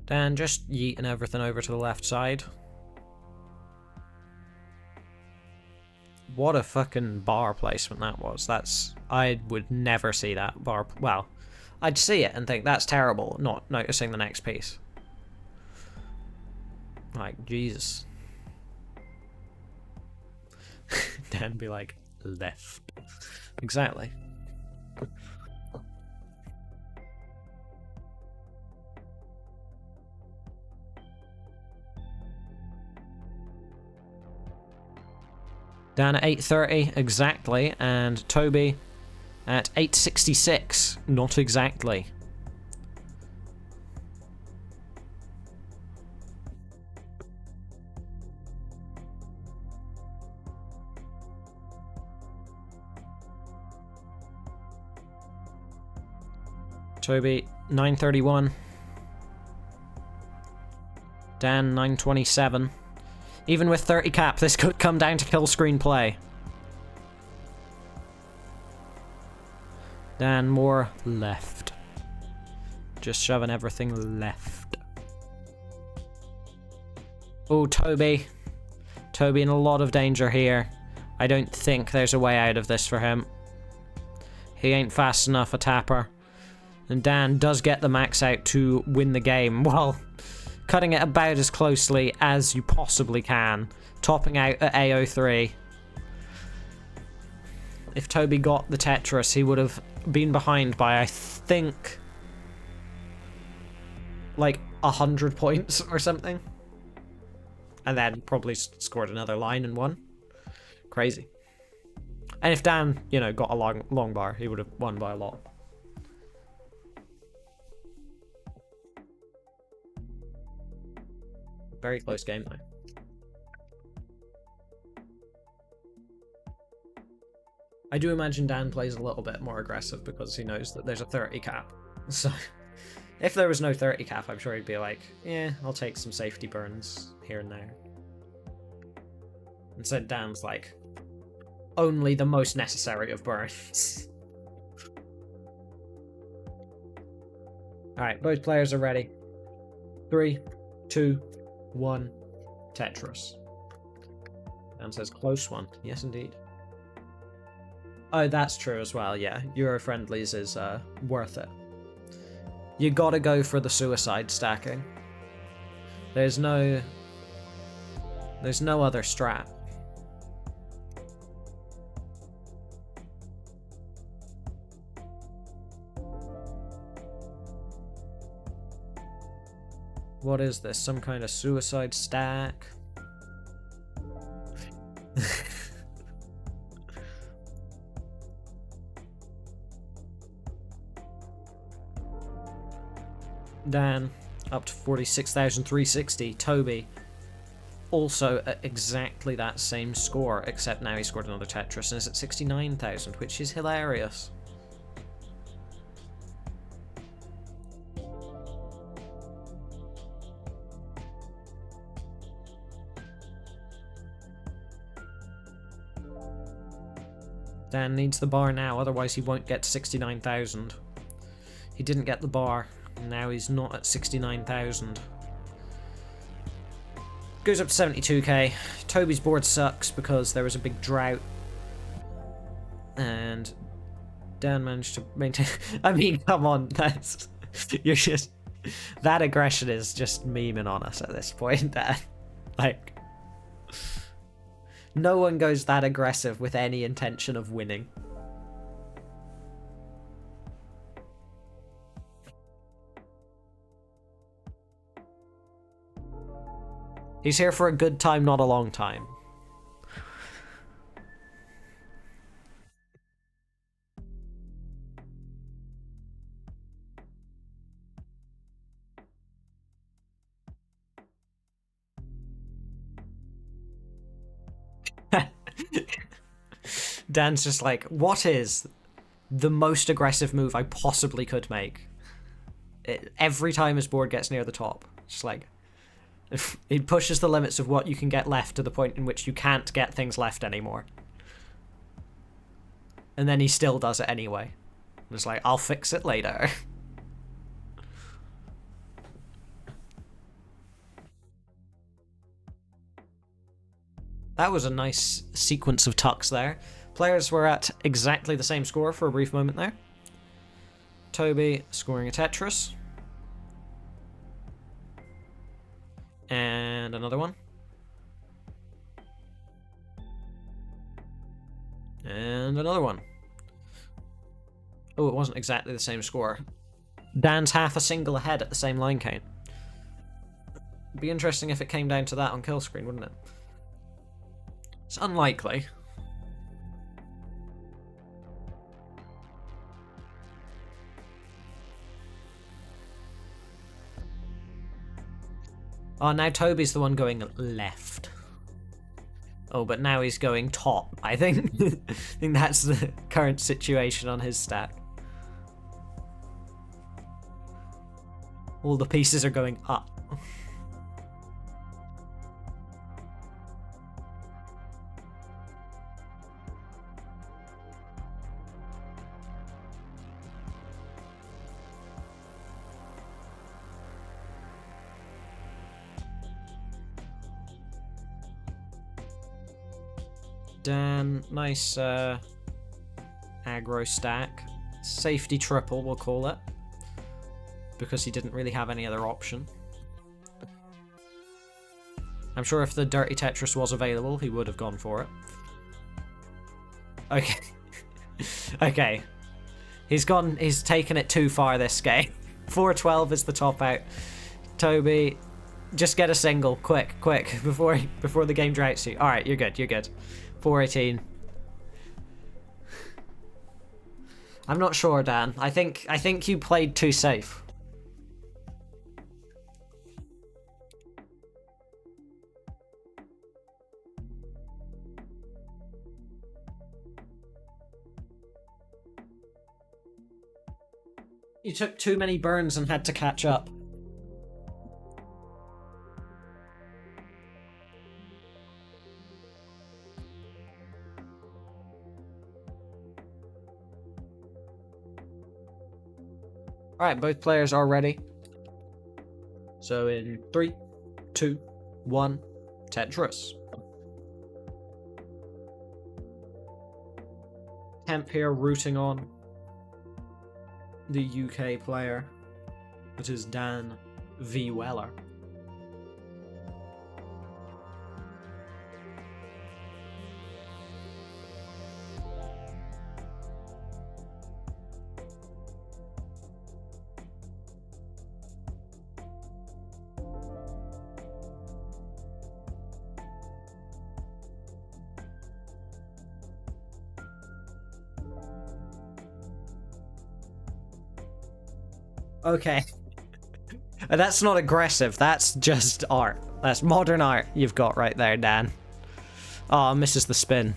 Dan just yeeting everything over to the left side. What a fucking bar placement that was. I would never see that bar. Well, I'd see it and think that's terrible, not noticing the next piece. Like, Jesus. Dan be like, left. Exactly. Dan at 830 exactly, and Tobe at 866, not exactly. Tobe 931. Dan 927. Even with 30 cap, this could come down to kill screen play. Dan more left. Just shoving everything left. Oh, Tobe. Tobe in a lot of danger here. I don't think there's a way out of this for him. He ain't fast enough a tapper. And Dan does get the max out to win the game. Well, cutting it about as closely as you possibly can. Topping out at AO3. If Tobe got the Tetris, he would have been behind by, I think, like 100 points or something. And then probably scored another line and won. Crazy. And if Dan, you know, got a long bar, he would have won by a lot. Very close game, though. I do imagine Dan plays a little bit more aggressive because he knows that there's a 30 cap. So, if there was no 30 cap, I'm sure he'd be like, yeah, I'll take some safety burns here and there. Instead, Dan's like, only the most necessary of burns. Alright, both players are ready. 3, 2, 1, Tetris. Dan says close one. Yes, indeed. Oh, that's true as well, yeah. Euro Friendlies is worth it. You gotta go for the suicide stacking. There's no other strat. What is this? Some kind of suicide stack? Dan, up to 46,360. Tobe, also at exactly that same score, except now he scored another Tetris and is at 69,000, which is hilarious. Dan needs the bar now, otherwise he won't get to 69,000. He didn't get the bar. Now he's not at 69,000. Goes up to 72k. Tobe's board sucks because there was a big drought. And Dan managed to maintain... I mean, come on, that's... You're just... That aggression is just memeing on us at this point, Dan. Like... No one goes that aggressive with any intention of winning. He's here for a good time, not a long time. Dan's just like, what is the most aggressive move I possibly could make? Every time his board gets near the top. Just like, he pushes the limits of what you can get left to the point in which you can't get things left anymore. And then he still does it anyway. It's like, I'll fix it later. That was a nice sequence of tucks there. Players were at exactly the same score for a brief moment there. Tobe scoring a Tetris. And another one. And another one. Oh, it wasn't exactly the same score. Dan's half a single ahead at the same line count. It'd be interesting if it came down to that on kill screen, wouldn't it? It's unlikely, Oh, now Toby's the one going left. Oh, but now he's going top, I think. I think that's the current situation on his stack. All the pieces are going up. Dan, nice aggro stack. Safety triple, we'll call it. Because he didn't really have any other option. I'm sure if the Dirty Tetris was available, he would have gone for it. Okay. Okay. He's taken it too far this game. 412 is the top out. Toby, just get a single, quick, before the game droughts you. Alright, you're good. 418. I'm not sure, Dan. I think you played too safe. You took too many burns and had to catch up. Alright, both players are ready. So in 3, 2, 1, Tetris. Kemp here rooting on the UK player. It is DanV Weller. Okay. That's not aggressive, that's just art. That's modern art you've got right there, Dan. Oh, misses the spin.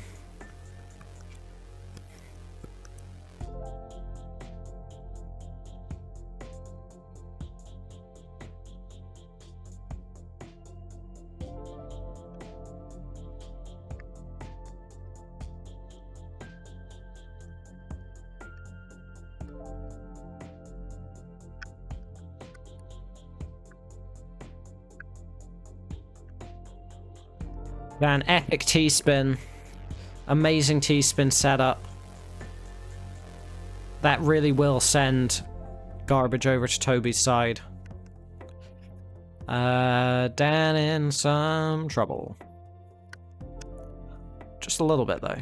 Dan, epic T-spin. Amazing T-spin setup. That really will send garbage over to Toby's side. Dan in some trouble. Just a little bit, though.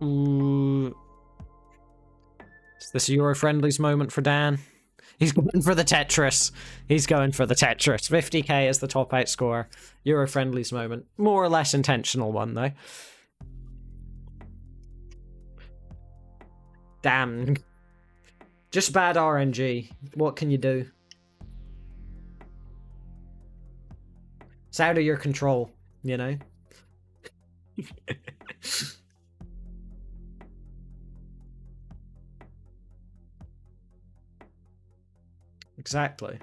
Ooh. Is this Euro Friendlies moment for Dan? He's going for the Tetris. He's going for the Tetris. 50k is the top out score. Euro Friendlies moment. More or less intentional one, though. Damn. Just bad RNG. What can you do? It's out of your control, you know? Exactly.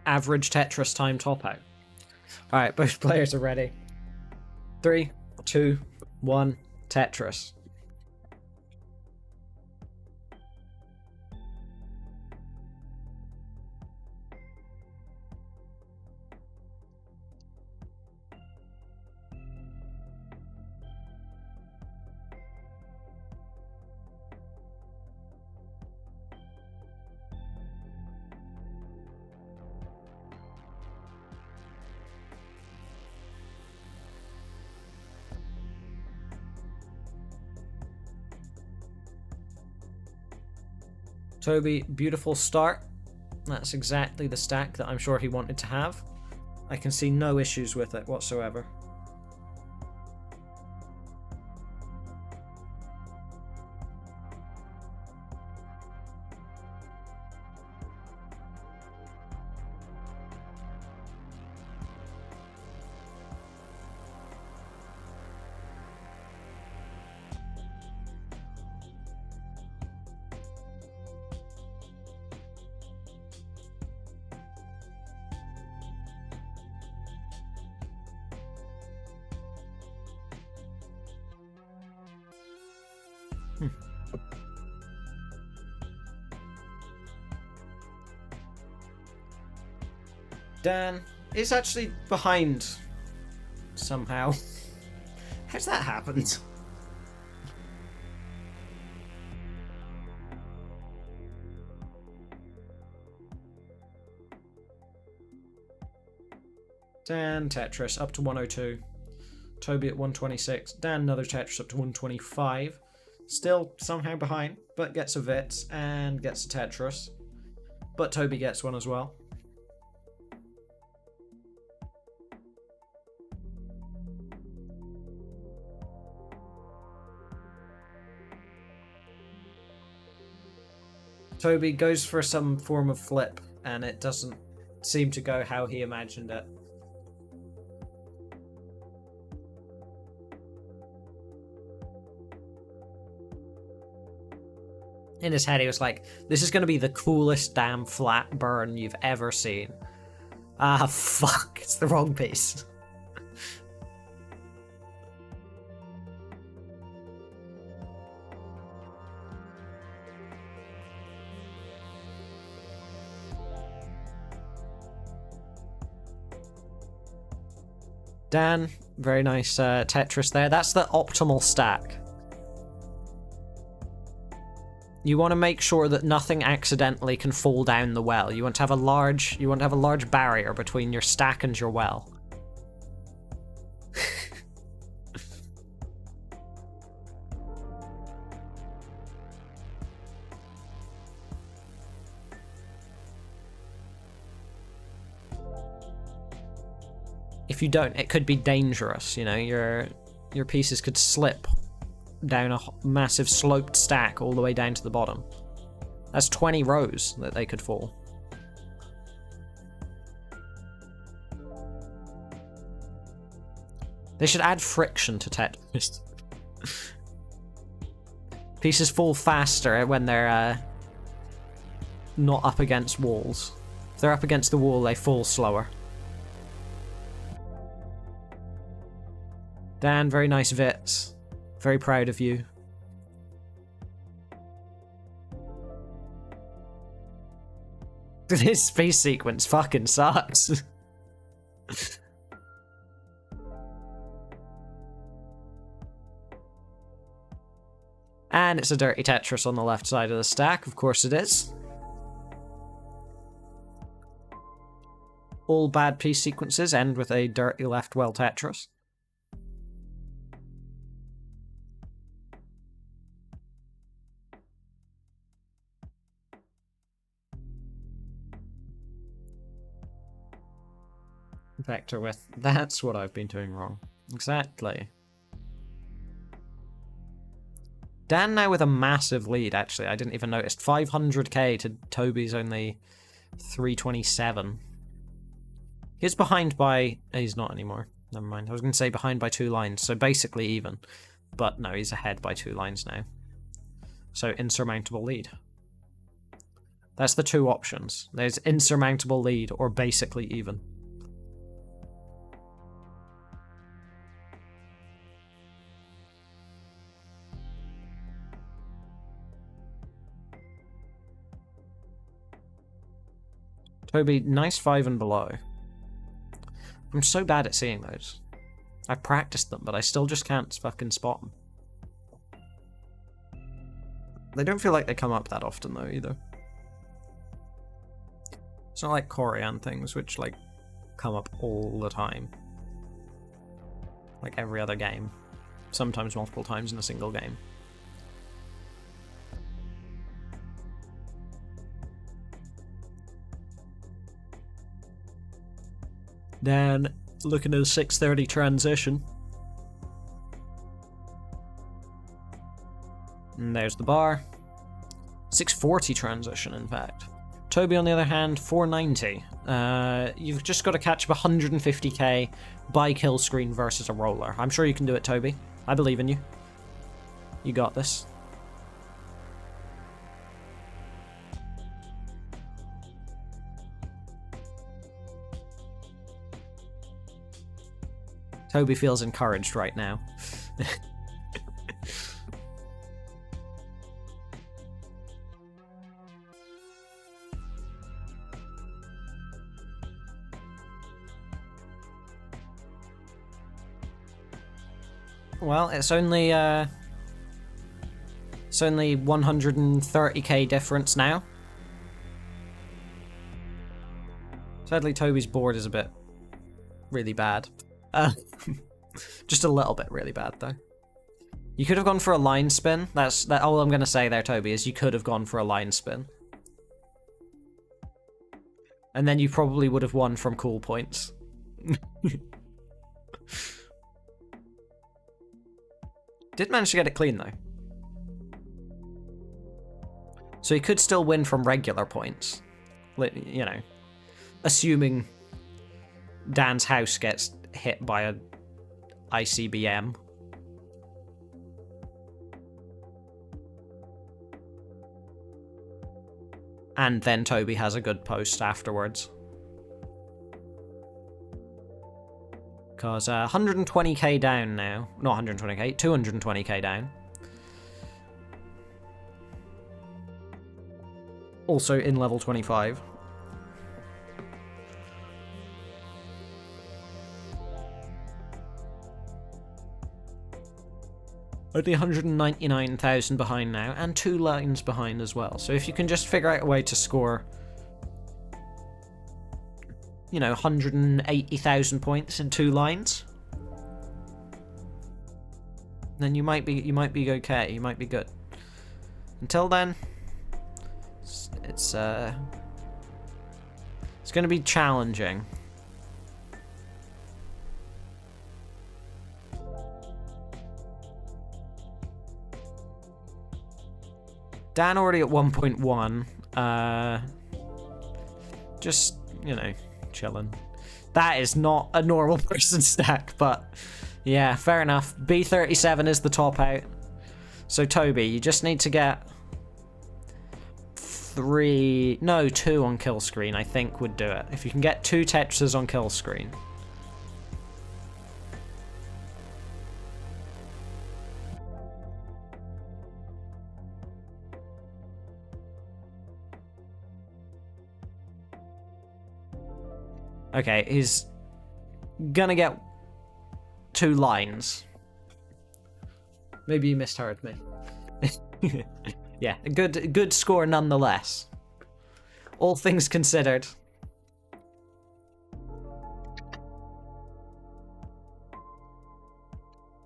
Average Tetris time top out. Alright, both players are ready. 3, 2, 1, Tetris. Toby, beautiful start. That's exactly the stack that I'm sure he wanted to have. I can see no issues with it whatsoever. Dan is actually behind somehow. How's that happened? Dan Tetris up to 102. Toby at 126. Dan another Tetris up to 125. Still somehow behind, but gets a Vit and gets a Tetris. But Toby gets one as well. Toby goes for some form of flip, and it doesn't seem to go how he imagined it. In his head, he was like, this is going to be the coolest damn flat burn you've ever seen. Ah, fuck, it's the wrong piece. Dan, very nice Tetris there. That's the optimal stack. You want to make sure that nothing accidentally can fall down the well. You want to have a large barrier between your stack and your well. If you don't, it could be dangerous, you know, your pieces could slip down a massive sloped stack all the way down to the bottom. That's 20 rows that they could fall. They should add friction to Tetris. Pieces fall faster when they're not up against walls. If they're up against the wall, they fall slower. Dan, very nice Vits. Very proud of you. This space sequence fucking sucks. And it's a dirty Tetris on the left side of the stack, of course it is. All bad piece sequences end with a dirty left well Tetris. Vector width. That's what I've been doing wrong. Exactly. Dan now with a massive lead, actually. I didn't even notice. 500k to Toby's only 327. He's behind by... He's not anymore. Never mind. I was going to say behind by 2 lines, so basically even. But no, he's ahead by 2 lines now. So insurmountable lead. That's the 2 options. There's insurmountable lead or basically even. Toby, nice 5 and below. I'm so bad at seeing those. I've practiced them, but I still just can't fucking spot them. They don't feel like they come up that often, though, either. It's not like Korean things, which, like, come up all the time. Like every other game. Sometimes multiple times in a single game. Dan looking at a 6:30 transition. And there's the bar. 6:40 transition, in fact. Tobe, on the other hand, 490. You've just got to catch up 150k by kill screen versus a roller. I'm sure you can do it, Tobe. I believe in you. You got this. Tobe feels encouraged right now. Well, it's only 130k difference now. Sadly, Toby's board is a bit really bad. Just a little bit really bad, though. You could have gone for a line spin. That's all I'm gonna say there, Tobe, is you could have gone for a line spin. And then you probably would have won from cool points. Did manage to get it clean, though. So he could still win from regular points. You know, assuming Dan's house gets hit by a ICBM. And then Tobe has a good post afterwards. Because 120k down now. Not 120k, 220k down. Also in level 25. Only 199,000 behind now, and 2 lines behind as well. So if you can just figure out a way to score, you know, 180,000 points in 2 lines, then you might be okay. You might be good. Until then, it's going to be challenging. Dan already at 1.1. Just, you know, chilling. That is not a normal person stack, but yeah, fair enough. B37 is the top out. So Tobe, you just need to get 2 on kill screen, I think would do it. If you can get 2 Tetris on kill screen. Okay, he's gonna get 2 lines. Maybe you misheard me. Yeah, a good score nonetheless. All things considered.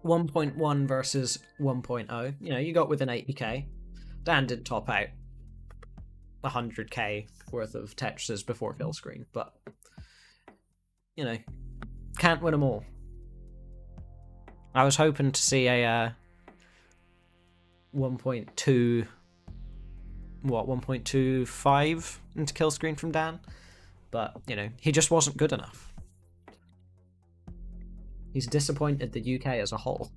.1 versus 1.0. You know, you got within 80k. Dan did top out 100k worth of Tetris before kill screen, but you know, can't win them all. I was hoping to see a 1.2, 1.25 into kill screen from Dan, but you know, he just wasn't good enough. He's disappointed the UK as a whole.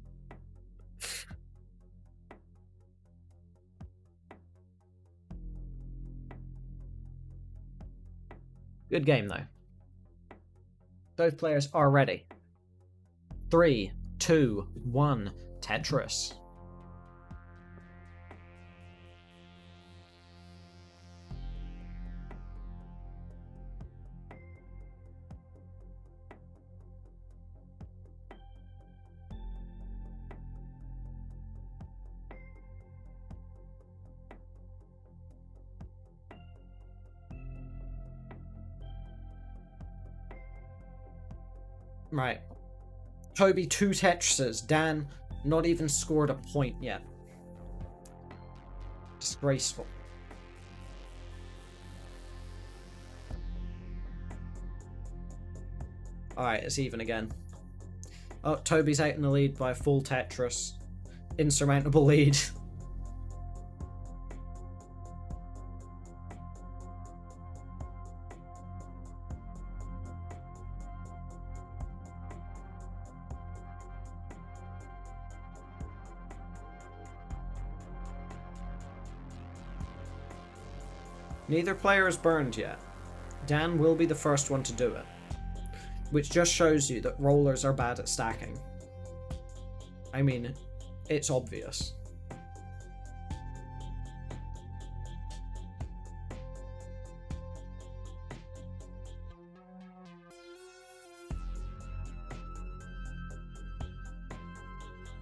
Good game though. Both players are ready. 3, 2, 1, Tetris. Right. Tobe 2 Tetrises. Dan not even scored a point yet. Disgraceful. Alright, it's even again. Oh, Toby's out in the lead by a full Tetris. Insurmountable lead. Neither player is burned yet. Dan will be the first one to do it. Which just shows you that rollers are bad at stacking. I mean, it's obvious.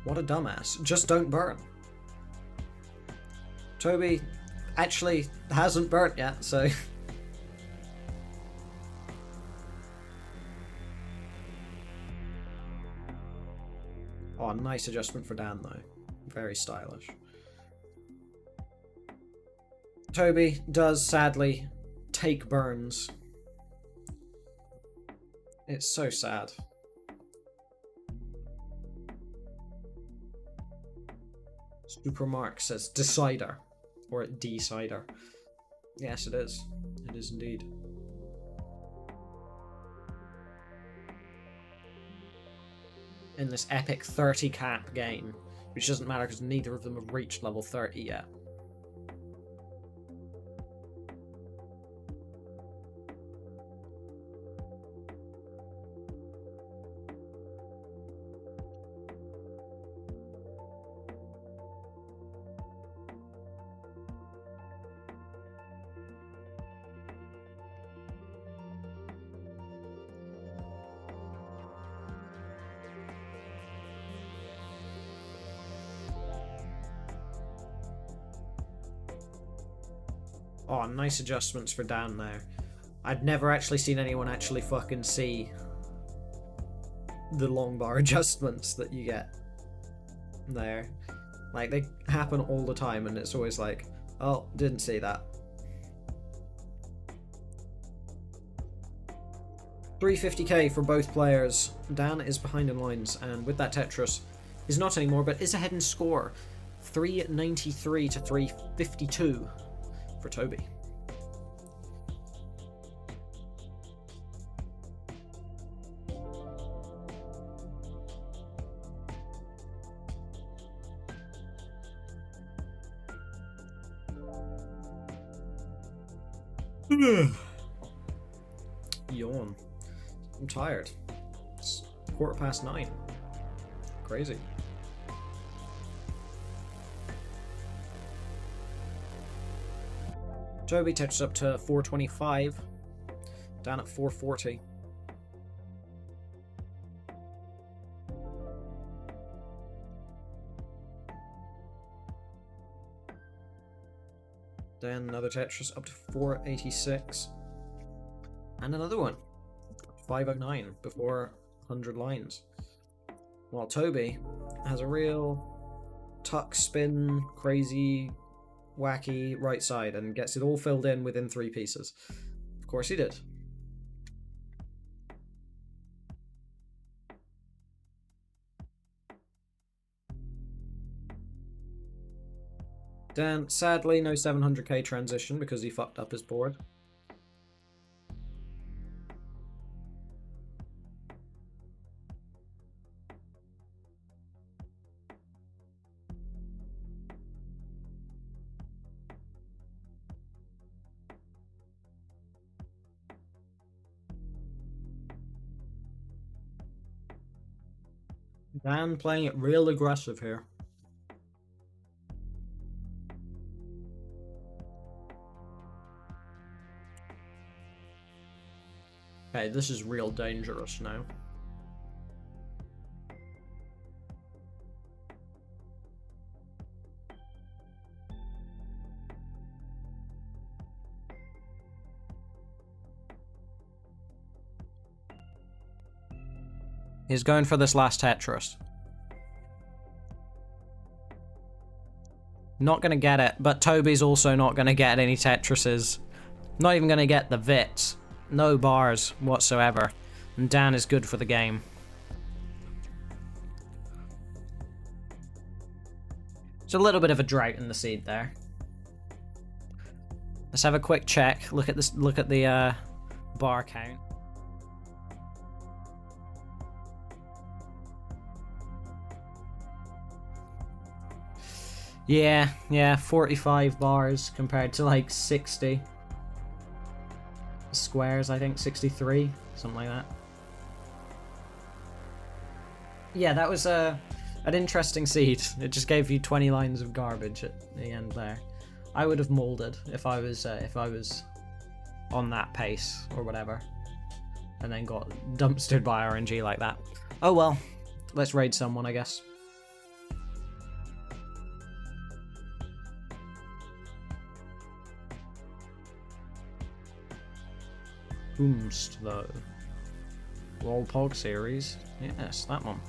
What a dumbass. Just don't burn. Toby actually hasn't burnt yet, so... Oh, nice adjustment for Dan, though. Very stylish. Toby does, sadly, take burns. It's so sad. Supermark says decider. Or decider. Yes, it is. It is indeed. In this epic 30 cap game, which doesn't matter because neither of them have reached level 30 yet. Oh, nice adjustments for Dan there. I'd never actually seen anyone actually fucking see the long bar adjustments that you get there. Like, they happen all the time and it's always like, oh, didn't see that. 350k for both players. Dan is behind in lines, and with that Tetris, is not anymore, but is ahead in score. 393 to 352 for Toby. Yawn. I'm tired. It's 9:15. Crazy. Toby touches up to 425. Dan at 440. Then another Tetris up to 486. And another one. 509 before 100 lines. While Toby has a real tuck, spin, crazy, wacky right side and gets it all filled in within 3 pieces. Of course he did. Dan, sadly, no 700k transition because he fucked up his board. Dan playing it real aggressive here. Okay, this is real dangerous now. He's going for this last Tetris. Not gonna get it, but Toby's also not gonna get any Tetrises. Not even gonna get the Vits. No bars whatsoever. And Dan is good for the game. There's a little bit of a drought in the seed there. Let's have a quick check. Look at this. Look at the bar count. Yeah, 45 bars compared to like 60 squares, I think, 63, something like that. Yeah, that was an interesting seed. It just gave you 20 lines of garbage at the end there. I would have molded if I was on that pace or whatever, and then got dumpstered by RNG like that. Oh well, let's raid someone, I guess. Boomst though. Lolpog series. Yes, that one.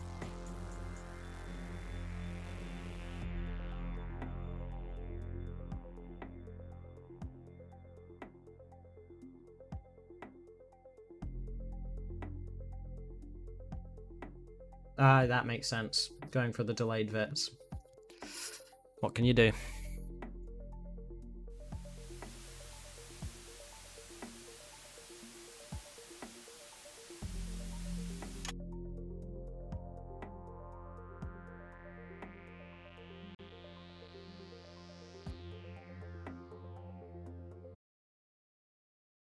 That makes sense. Going for the delayed vits. What can you do?